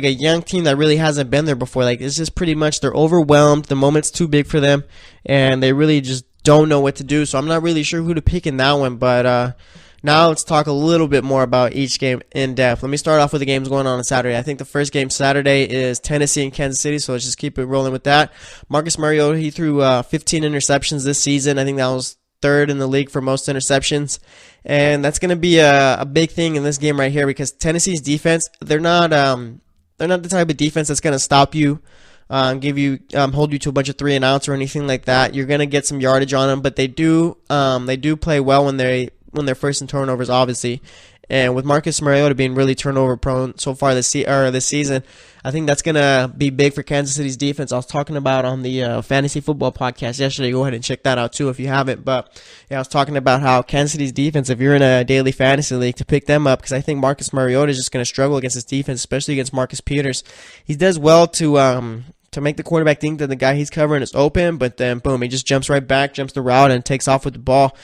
Speaker 2: young team that really hasn't been there before. It's just pretty much they're overwhelmed, the moment's too big for them, and they really just don't know what to do. So I'm not really sure who to pick in that one, but now let's talk a little bit more about each game in depth. Let me start off with the games going on Saturday. I think the first game Saturday is Tennessee and Kansas City, so let's just keep it rolling with that. Marcus Mariota, he threw 15 interceptions this season. I think that was 3rd in the league for most interceptions, and that's going to be a big thing in this game right here, because Tennessee's defense, they're not the type of defense that's going to stop you, hold you to a bunch of 3-and-outs or anything like that. You're going to get some yardage on them, but they do play well when they're first in turnovers, obviously. And with Marcus Mariota being really turnover prone so far this season, I think that's going to be big for Kansas City's defense. I was talking about on the Fantasy Football Podcast yesterday. Go ahead and check that out too if you haven't. But yeah, I was talking about how Kansas City's defense, if you're in a daily fantasy league, to pick them up, because I think Marcus Mariota is just going to struggle against his defense, especially against Marcus Peters. He does well to make the quarterback think that the guy he's covering is open, but then boom, he just jumps right back, jumps the route, and takes off with the ball.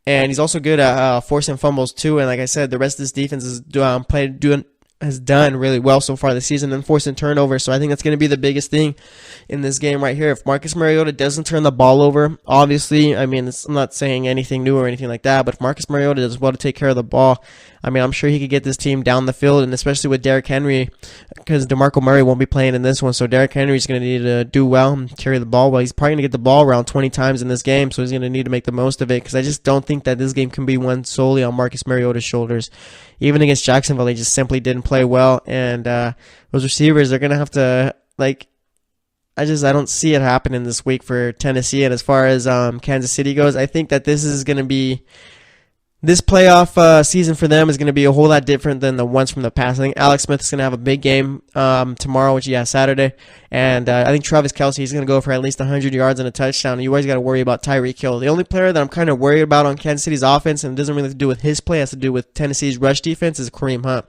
Speaker 2: And he's also good at forcing fumbles too. And like I said, the rest of this defense has done really well so far this season and forcing turnovers. So I think that's going to be the biggest thing in this game right here. If Marcus Mariota doesn't turn the ball over, obviously, I mean, I'm not saying anything new or anything like that, but if Marcus Mariota does well to take care of the ball, I mean, I'm sure he could get this team down the field, and especially with Derrick Henry, because DeMarco Murray won't be playing in this one, so Derrick Henry's going to need to do well and carry the ball well. He's probably going to get the ball around 20 times in this game, so he's going to need to make the most of it, because I just don't think that this game can be won solely on Marcus Mariota's shoulders. Even against Jacksonville, they just simply didn't play well, and those receivers are going to have to, I don't see it happening this week for Tennessee. And as far as Kansas City goes, I think that this is going to be This playoff season for them is going to be a whole lot different than the ones from the past. I think Alex Smith is going to have a big game tomorrow, which Saturday. And I think Travis Kelce is going to go for at least 100 yards and a touchdown. And you always got to worry about Tyreek Hill. The only player that I'm kind of worried about on Kansas City's offense, and it doesn't really have to do with his play, it has to do with Tennessee's rush defense, is Kareem Hunt.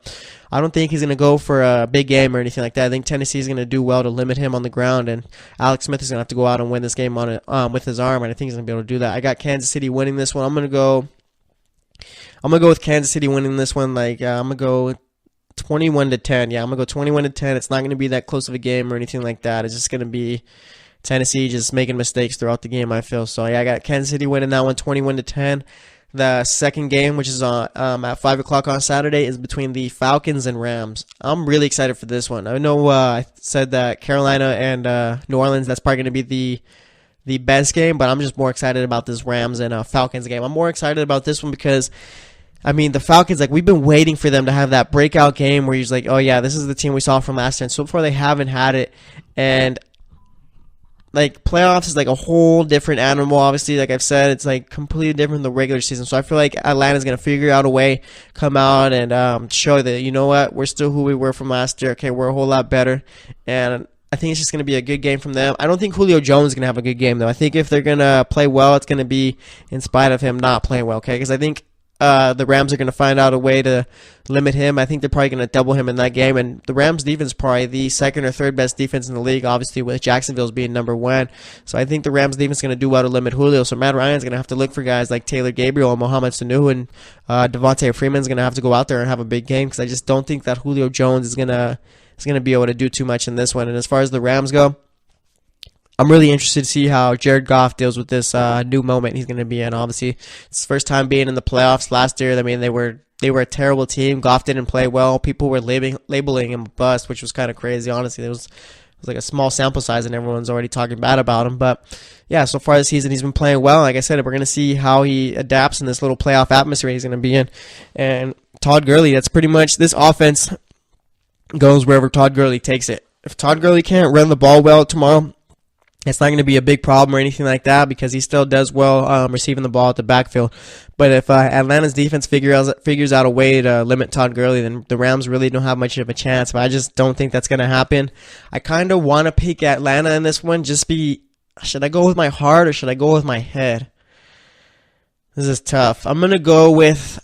Speaker 2: I don't think he's going to go for a big game or anything like that. I think Tennessee is going to do well to limit him on the ground, and Alex Smith is going to have to go out and win this game on it with his arm, and I think he's going to be able to do that. I got Kansas City winning this one. I'm going to go with Kansas City winning this one. I'm going to go 21-10. Yeah, I'm going to go 21-10. It's not going to be that close of a game or anything like that. It's just going to be Tennessee just making mistakes throughout the game, I feel. So, yeah, I got Kansas City winning that one 21-10. The second game, which is at 5 o'clock on Saturday, is between the Falcons and Rams. I'm really excited for this one. I know I said that Carolina and New Orleans, that's probably going to be the best game, but I'm just more excited about this Rams and Falcons game. I'm more excited about this one because, I mean, the Falcons, we've been waiting for them to have that breakout game where you're like, oh yeah, this is the team we saw from last year. And so far they haven't had it. And playoffs is a whole different animal. Obviously, like I've said, it's completely different than the regular season. So I feel like Atlanta's going to figure out a way, come out and show that, you know what, we're still who we were from last year. Okay, we're a whole lot better. And I think it's just going to be a good game from them. I don't think Julio Jones is going to have a good game, though. I think if they're going to play well, it's going to be in spite of him not playing well, okay? Because I think the Rams are going to find out a way to limit him. I think they're probably going to double him in that game. And the Rams' defense is probably the second or third best defense in the league, obviously, with Jacksonville's being number one. So I think the Rams' defense is going to do well to limit Julio. So Matt Ryan's going to have to look for guys like Taylor Gabriel and Mohamed Sanu, and Devontae Freeman's going to have to go out there and have a big game because I just don't think that Julio Jones is going to be able to do too much in this one. And as far as the Rams go, I'm really interested to see how Jared Goff deals with this new moment he's going to be in. Obviously, it's his first time being in the playoffs. Last year, I mean, they were a terrible team. Goff didn't play well. People were labeling him a bust, which was kind of crazy. Honestly, it was like a small sample size, and everyone's already talking bad about him. But yeah, so far this season, he's been playing well. Like I said, we're going to see how he adapts in this little playoff atmosphere he's going to be in. And Todd Gurley, that's pretty much this offense goes wherever Todd Gurley takes it. If Todd Gurley can't run the ball well tomorrow, it's not going to be a big problem or anything like that because he still does well receiving the ball at the backfield. But if Atlanta's defense figures out a way to limit Todd Gurley, then the Rams really don't have much of a chance. But I just don't think that's going to happen. I kind of want to pick Atlanta in this one. Should I go with my heart or should I go with my head? This is tough. I'm going to go with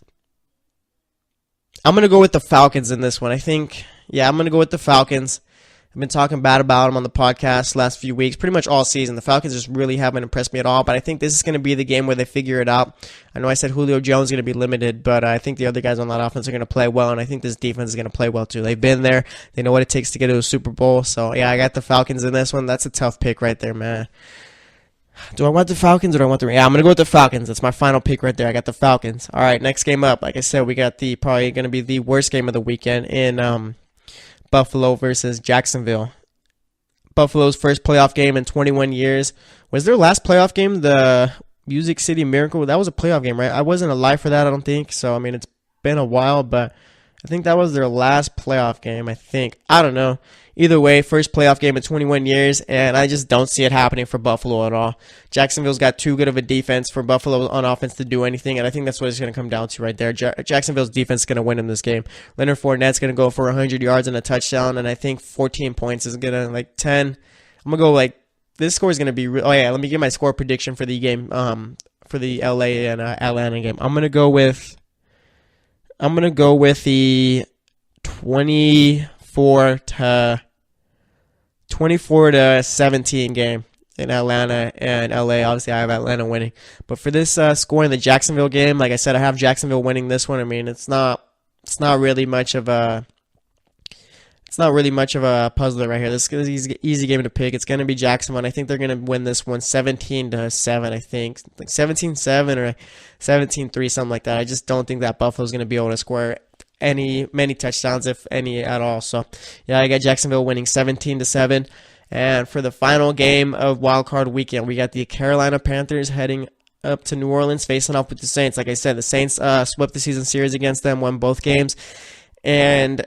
Speaker 2: the Falcons in this one. I'm going to go with the Falcons. I've been talking bad about them on the podcast last few weeks, pretty much all season. The Falcons just really haven't impressed me at all, but I think this is going to be the game where they figure it out. I know I said Julio Jones is going to be limited, but I think the other guys on that offense are going to play well, and I think this defense is going to play well too. They've been there. They know what it takes to get to a Super Bowl. So, yeah, I got the Falcons in this one. That's a tough pick right there, man. Do I want the Falcons or do I want the... Yeah, I'm going to go with the Falcons. That's my final pick right there. I got the Falcons. All right, next game up. Like I said, we got probably going to be the worst game of the weekend in Buffalo versus Jacksonville. Buffalo's first playoff game in 21 years. Was their last playoff game the Music City Miracle? That was a playoff game, right? I wasn't alive for that, I don't think. So, I mean, it's been a while, but I think that was their last playoff game, I think. I don't know. Either way, first playoff game in 21 years, and I just don't see it happening for Buffalo at all. Jacksonville's got too good of a defense for Buffalo on offense to do anything, and I think that's what it's going to come down to right there. Jacksonville's defense is going to win in this game. Leonard Fournette's going to go for 100 yards and a touchdown, and I think 14 points is going to, 10. I'm going to go, this score is going to be... Oh, yeah, let me give my score prediction for the game, for the LA and Atlanta game. I'm going to go with the 24 to 17 game in Atlanta and LA. Obviously, I have Atlanta winning. But for this score in the Jacksonville game, like I said, I have Jacksonville winning this one. I mean, it's not really much of a puzzler right here. This is an easy game to pick. It's going to be Jacksonville, and I think they're going to win this one 17-7, I think. 17-7 or 17-3, something like that. I just don't think that Buffalo's going to be able to score many touchdowns, if any at all. So, yeah, I got Jacksonville winning 17-7. And for the final game of Wild Card Weekend, we got the Carolina Panthers heading up to New Orleans, facing off with the Saints. Like I said, the Saints swept the season series against them, won both games. And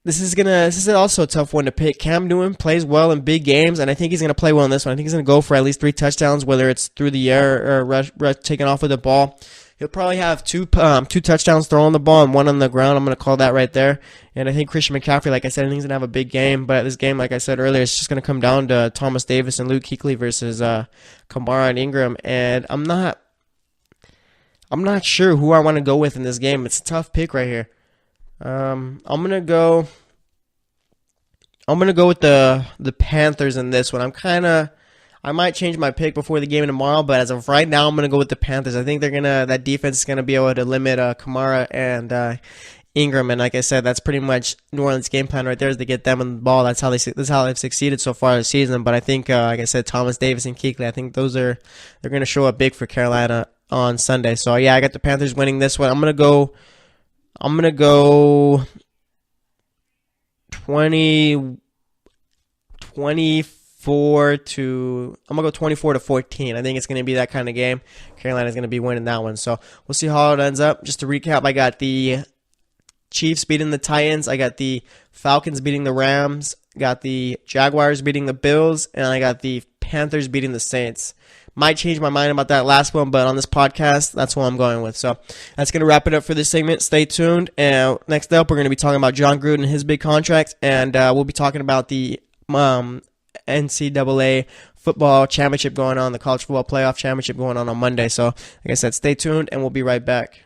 Speaker 2: this is also a tough one to pick. Cam Newton plays well in big games, and I think he's going to play well in this one. I think he's going to go for at least 3 touchdowns, whether it's through the air or rush taking off with the ball. he'll probably have two touchdowns throwing the ball and one on the ground. I'm going to call that right there. And I think Christian McCaffrey, like I said, I think he's going to have a big game. But this game, like I said earlier, it's just going to come down to Thomas Davis and Luke Kuechly versus Kamara and Ingram. And I'm not sure who I want to go with in this game. It's a tough pick right here. I'm gonna go with the Panthers in this one. I might change my pick before the game tomorrow, but as of right now, I'm gonna go with the Panthers. I think that defense is gonna be able to limit Kamara and Ingram, and like I said, that's pretty much New Orleans' game plan right there, is to get them on the ball. That's how they've succeeded so far this season. But I think, like I said, Thomas Davis and Kuechly, I think they're gonna show up big for Carolina on Sunday. So yeah, I got the Panthers winning this one. I'm gonna go 24 to 14. I think it's going to be that kind of game. Carolina's going to be winning that one. So we'll see how it ends up. Just to recap, I got the Chiefs beating the Titans. I got the Falcons beating the Rams. Got the Jaguars beating the Bills. And I got the Panthers beating the Saints. Might change my mind about that last one, but on this podcast, that's what I'm going with. So that's going to wrap it up for this segment. Stay tuned. And next up, we're going to be talking about Jon Gruden and his big contract. And we'll be talking about the NCAA football championship going on, the college football playoff championship going on Monday. So like I said, stay tuned, and we'll be right back.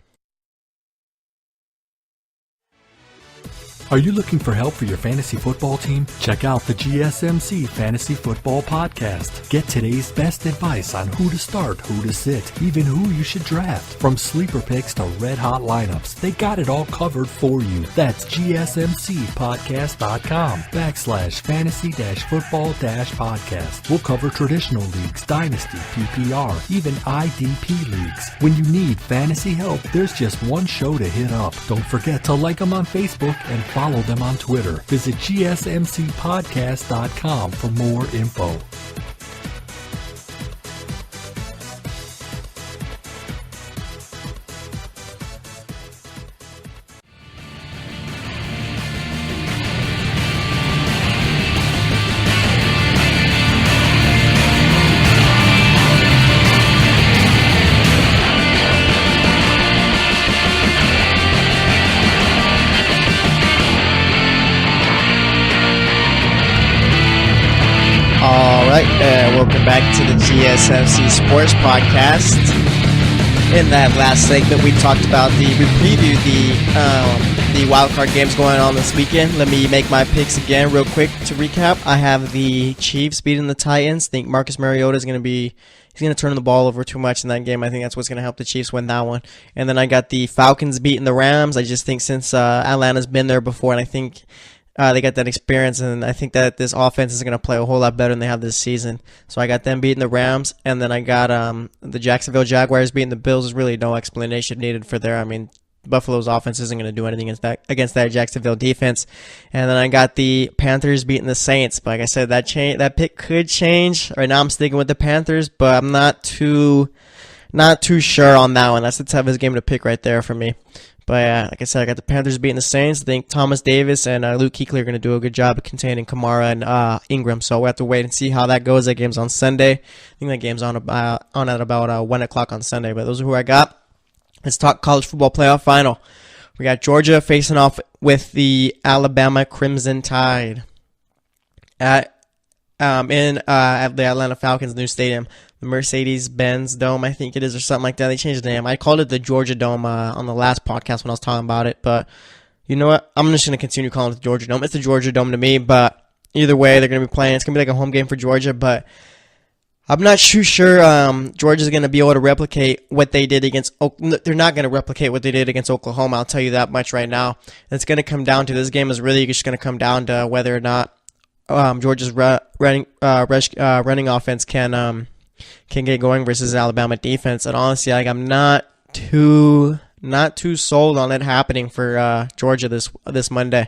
Speaker 3: Are you looking for help for your fantasy football team? Check out the GSMC Fantasy Football Podcast. Get today's best advice on who to start, who to sit, even who you should draft. From sleeper picks to red-hot lineups, they got it all covered for you. That's gsmcpodcast.com/fantasy-football-podcast. We'll cover traditional leagues, dynasty, PPR, even IDP leagues. When you need fantasy help, there's just one show to hit up. Don't forget to like them on Facebook and follow them on Twitter. Visit gsmcpodcast.com for more info.
Speaker 2: Welcome back to the GSMC Sports Podcast. In that last segment, we previewed the wild card games going on this weekend. Let me make my picks again real quick to recap. I have the Chiefs beating the Titans. I think Marcus Mariota is going to turn the ball over too much in that game. I think that's what's going to help the Chiefs win that one. And then I got the Falcons beating the Rams. I just think since Atlanta's been there before, and I think they got that experience, and I think that this offense is going to play a whole lot better than they have this season. So I got them beating the Rams, and then I got the Jacksonville Jaguars beating the Bills. There's really no explanation needed for there. I mean, Buffalo's offense isn't going to do anything against that Jacksonville defense. And then I got the Panthers beating the Saints. But like I said, that pick could change. Right now I'm sticking with the Panthers, but I'm not too sure on that one. That's the toughest game to pick right there for me. But like I said, I got the Panthers beating the Saints. I think Thomas Davis and Luke Kuechly are going to do a good job of containing Kamara and Ingram. So we'll have to wait and see how that goes. That game's on Sunday. I think that game's on at about 1 o'clock on Sunday. But those are who I got. Let's talk college football playoff final. We got Georgia facing off with the Alabama Crimson Tide at the Atlanta Falcons' new stadium, the Mercedes-Benz Dome, I think it is, or something like that. They changed the name. I called it the Georgia Dome on the last podcast when I was talking about it, but you know what? I'm just going to continue calling it the Georgia Dome. It's the Georgia Dome to me, but either way, they're going to be playing. It's going to be like a home game for Georgia, but I'm not too sure Georgia's going to be able to replicate what they did against they're not going to replicate what they did against Oklahoma. I'll tell you that much right now. It's going to come down to, this game is really just going to come down to whether or not Georgia's running offense can get going versus Alabama defense. And honestly, I'm not too sold on it happening for Georgia this Monday.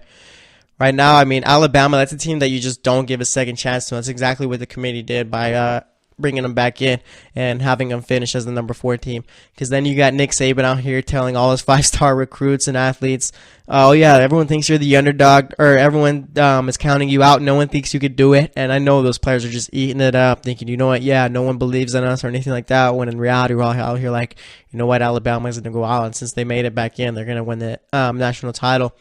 Speaker 2: Right now, I mean, Alabama, that's a team that you just don't give a second chance to. That's exactly what the committee did by bringing him back in and having him finish as the number 4 team. Because then you got Nick Saban out here telling all his 5-star recruits and athletes, oh yeah, everyone thinks you're the underdog, or everyone is counting you out. No one thinks you could do it. And I know those players are just eating it up, thinking, you know what, yeah, no one believes in us or anything like that. When in reality, we're all out here like, you know what, Alabama's going to go out, and since they made it back in, they're going to win the national title.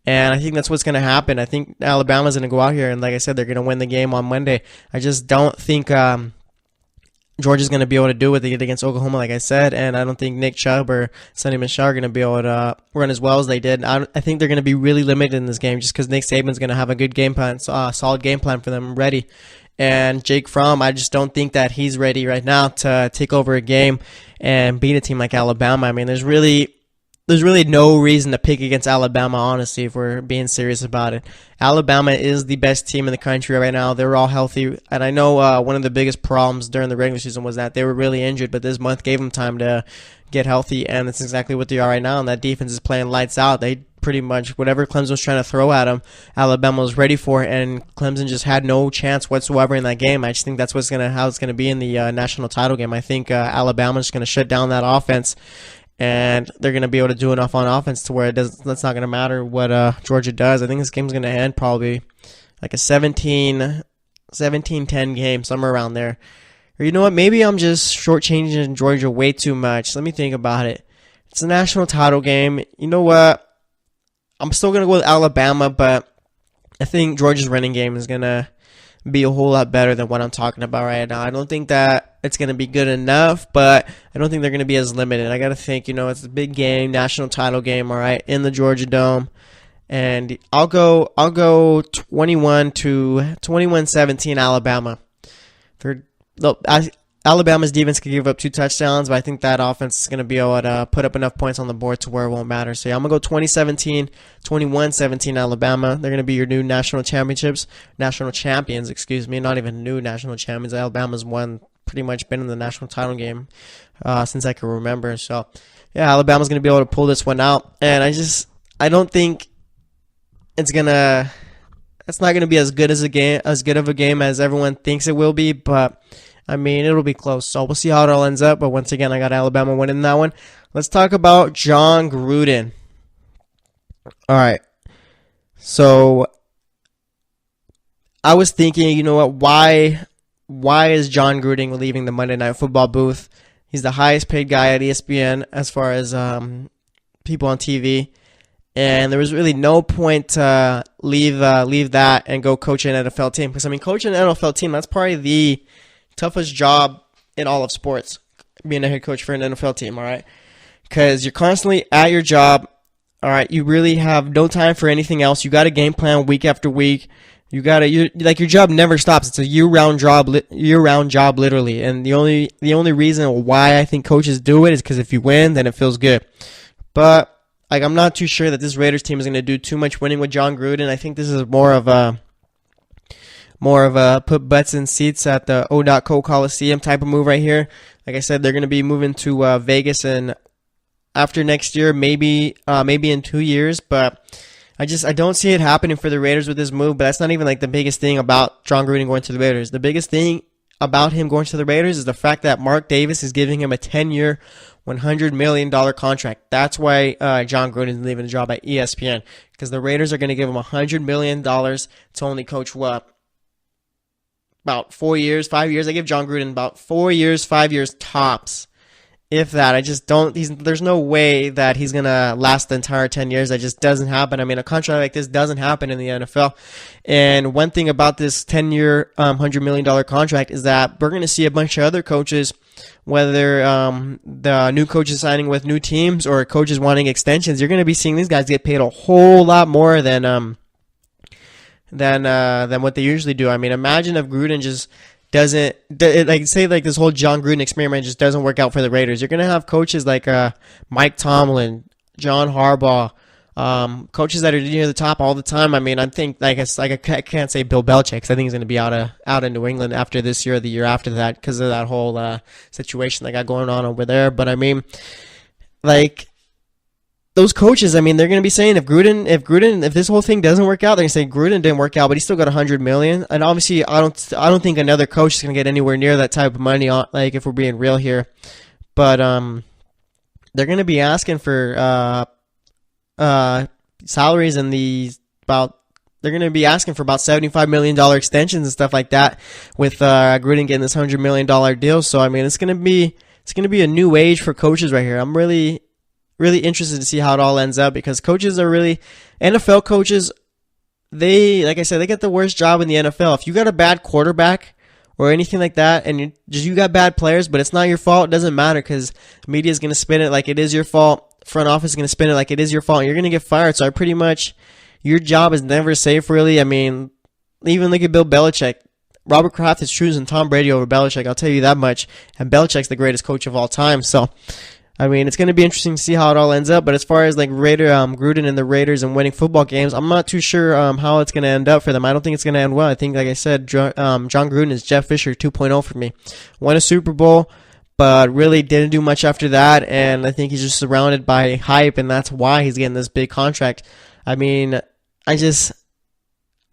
Speaker 2: And I think that's what's going to happen. I think Alabama's going to go out here, and like I said, they're going to win the game on Monday. I just don't think Georgia's going to be able to do what they did against Oklahoma, like I said, and I don't think Nick Chubb or Sonny Michel are going to be able to run as well as they did. I think they're going to be really limited in this game just because Nick Saban's going to have a good game plan, solid game plan for them ready. And Jake Fromm, I just don't think that he's ready right now to take over a game and beat a team like Alabama. I mean, there's really no reason to pick against Alabama, honestly, if we're being serious about it. Alabama is the best team in the country right now. They're all healthy. And I know one of the biggest problems during the regular season was that they were really injured, but this month gave them time to get healthy, and that's exactly what they are right now. And that defense is playing lights out. They pretty much, whatever Clemson was trying to throw at them, Alabama was ready for it, and Clemson just had no chance whatsoever in that game. I just think that's how it's going to be in the national title game. I think Alabama's just going to shut down that offense, and they're going to be able to do enough on offense to where that's not going to matter what Georgia does. I think this game's going to end probably like a 17-10 game, somewhere around there. Or you know what? Maybe I'm just shortchanging Georgia way too much. Let me think about it. It's a national title game. You know what? I'm still going to go with Alabama, but I think Georgia's running game is going to be a whole lot better than what I'm talking about right now. I don't think that it's going to be good enough, but I don't think they're going to be as limited. I got to think, it's a big game, national title game, all right, in the Georgia Dome. And I'll go 21-17 Alabama. Alabama's defense could give up 2 touchdowns, but I think that offense is going to be able to put up enough points on the board to where it won't matter. So yeah, I'm going to go 21-17 Alabama. They're going to be your new national champions, not even new national champions. Alabama's pretty much been in the national title game since I can remember. So yeah, Alabama's going to be able to pull this one out. And I don't think it's not going to be as good of a game as everyone thinks it will be, but I mean, it'll be close. So we'll see how it all ends up. But once again, I got Alabama winning that one. Let's talk about Jon Gruden. All right. So I was thinking, you know what? Why is Jon Gruden leaving the Monday Night Football booth? He's the highest paid guy at ESPN as far as people on TV. And there was really no point to leave that and go coach an NFL team. Because, I mean, coaching an NFL team, that's probably the toughest job in all of sports, being a head coach for an NFL team, all right? Because you're constantly at your job, all right? You really have no time for anything else. You got a game plan week after week. Your job never stops. It's a year-round job, literally. And the only reason why I think coaches do it is because if you win, then it feels good. But I'm not too sure that this Raiders team is going to do too much winning with Jon Gruden. I think this is more of a put butts in seats at the O.Co Coliseum type of move right here. Like I said, they're going to be moving to Vegas and after next year, maybe in 2 years. But I don't see it happening for the Raiders with this move. But that's not even the biggest thing about Jon Gruden going to the Raiders. The biggest thing about him going to the Raiders is the fact that Mark Davis is giving him a 10-year, $100 million contract. That's why Jon Gruden is leaving the job at ESPN, because the Raiders are going to give him $100 million to only coach about 4 years, 5 years. I give Jon Gruden about 4 years, 5 years tops. If that, I just don't. There's no way that he's gonna last the entire 10 years. That just doesn't happen. I mean, a contract like this doesn't happen in the NFL. And one thing about this 10-year, $100 million contract is that we're gonna see a bunch of other coaches, whether the new coaches signing with new teams or coaches wanting extensions. You're gonna be seeing these guys get paid a whole lot more than what they usually do. I mean, imagine if Gruden just doesn't, say this whole Jon Gruden experiment just doesn't work out for the Raiders. You're going to have coaches like Mike Tomlin, John Harbaugh, coaches that are near the top all the time. I mean, I think, I can't say Bill Belichick, because I think he's going to be out in New England after this year or the year after that because of that whole situation they got going on over there. But I mean, those coaches, I mean, they're going to be saying if this whole thing doesn't work out, they're going to say Gruden didn't work out, but he still got $100 million. And obviously, I don't think another coach is going to get anywhere near that type of money. Like, if we're being real here, but they're going to be asking for salaries in they're going to be asking for about $75 million extensions and stuff like that, with Gruden getting this $100 million deal. So I mean, it's going to be a new age for coaches right here. I'm really interested to see how it all ends up, because coaches are NFL coaches, like I said, they get the worst job in the NFL. If you got a bad quarterback or anything like that, and you got bad players, but it's not your fault, it doesn't matter, because media is going to spin it like it is your fault. Front office is going to spin it like it is your fault, and you're going to get fired. So your job is never safe, really. I mean, even look at Bill Belichick. Robert Kraft is choosing Tom Brady over Belichick, I'll tell you that much. And Belichick's the greatest coach of all time. So, I mean, it's going to be interesting to see how it all ends up. But as far as like Gruden and the Raiders and winning football games, I'm not too sure how it's going to end up for them. I don't think it's going to end well. I think, like I said, Jon Gruden is Jeff Fisher 2.0 for me. Won a Super Bowl, but really didn't do much after that. And I think he's just surrounded by hype, and that's why he's getting this big contract. I mean,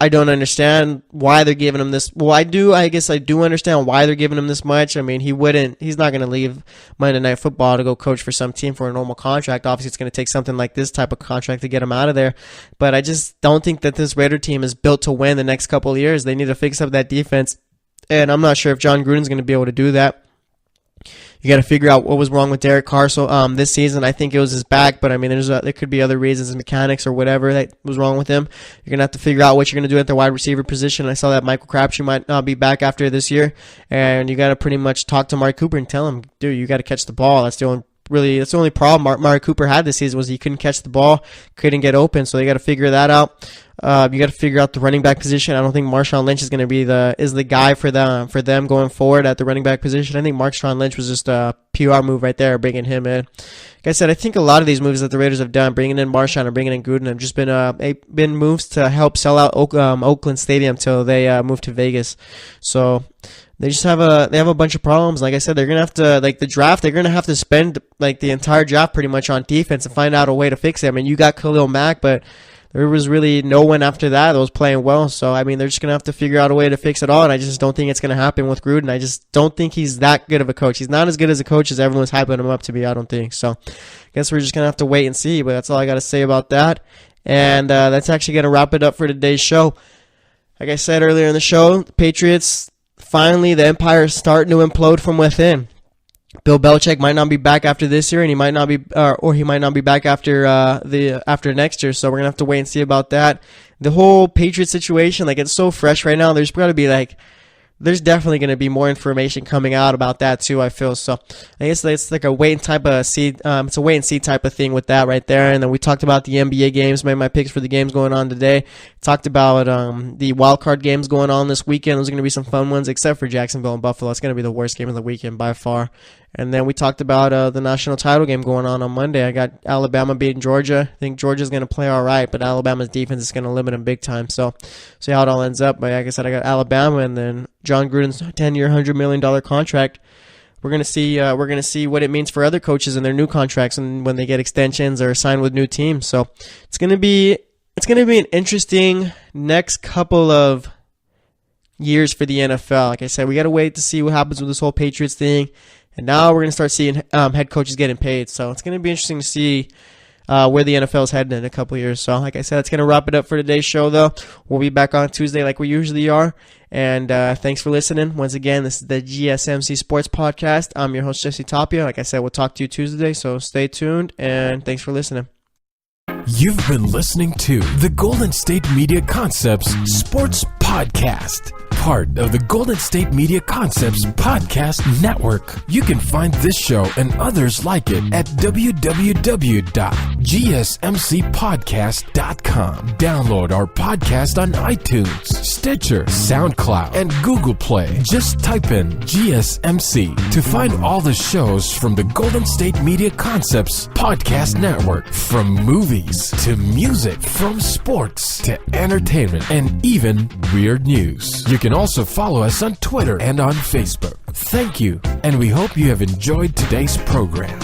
Speaker 2: I don't understand why they're giving him this. Well, I guess I do understand why they're giving him this much. I mean, he's not going to leave Monday Night Football to go coach for some team for a normal contract. Obviously, it's going to take something like this type of contract to get him out of there. But I just don't think that this Raider team is built to win the next couple of years. They need to fix up that defense. And I'm not sure if Jon Gruden's going to be able to do that. You got to figure out what was wrong with Derek Carr. So this season, I think it was his back, but I mean, there could be other reasons, mechanics or whatever that was wrong with him. You're gonna have to figure out what you're gonna do at the wide receiver position. I saw that Michael Crabtree might not be back after this year, and you got to pretty much talk to Amari Cooper and tell him, dude, you got to catch the ball. That's the only problem Amari Cooper had this season, was he couldn't catch the ball, couldn't get open. So you got to figure that out. You got to figure out the running back position. I don't think Marshawn Lynch is going to be the guy for them going forward at the running back position. I think Marshawn Lynch was just a PR move right there, bringing him in. Like I said, I think a lot of these moves that the Raiders have done, bringing in Marshawn and bringing in Gruden, have just been moves to help sell out Oakland Stadium till they move to Vegas. So they just have a bunch of problems. Like I said, they're gonna have to, like the draft, they're gonna have to spend like the entire draft pretty much on defense and find out a way to fix it. I mean, you got Khalil Mack, but there was really no one after that was playing well. So, I mean, they're just going to have to figure out a way to fix it all, and I just don't think it's going to happen with Gruden. I just don't think he's that good of a coach. He's not as good as a coach as everyone's hyping him up to be, I don't think. So, I guess we're just going to have to wait and see, but that's all I got to say about that. And that's actually going to wrap it up for today's show. Like I said earlier in the show, the Patriots, finally, the empire is starting to implode from within. Bill Belichick might not be back after this year, and he might not be back after next year. So we're gonna have to wait and see about that. The whole Patriots situation, like, it's so fresh right now. There's definitely going to be more information coming out about that too, I feel. So I guess it's like a wait and see type of thing with that right there. And then we talked about the NBA games, made my picks for the games going on today. Talked about the wild card games going on this weekend. Those are going to be some fun ones, except for Jacksonville and Buffalo. It's going to be the worst game of the weekend by far. And then we talked about the national title game going on Monday. I got Alabama beating Georgia. I think Georgia's going to play all right, but Alabama's defense is going to limit them big time. So see how it all ends up. But like I said, I got Alabama, and then Jon Gruden's 10-year, $100 million contract. We're going to see what it means for other coaches and their new contracts, and when they get extensions or sign with new teams. So it's going to be an interesting next couple of years for the NFL. Like I said, we got to wait to see what happens with this whole Patriots thing. And now we're going to start seeing head coaches getting paid. So it's going to be interesting to see where the NFL is heading in a couple of years. So like I said, that's going to wrap it up for today's show, though. We'll be back on Tuesday like we usually are. And thanks for listening. Once again, this is the GSMC Sports Podcast. I'm your host, Jesse Tapia. Like I said, we'll talk to you Tuesday, so stay tuned, and thanks for listening.
Speaker 1: You've been listening to the Golden State Media Concepts Sports Podcast, part of the Golden State Media Concepts Podcast Network. You can find this show and others like it at www.gsmcpodcast.com. Download our podcast on iTunes, Stitcher, SoundCloud, and Google Play. Just type in GSMC to find all the shows from the Golden State Media Concepts Podcast Network. From movies to music, from sports to entertainment, and even weird news. You can also follow us on Twitter and on Facebook. Thank you, and we hope you have enjoyed today's program.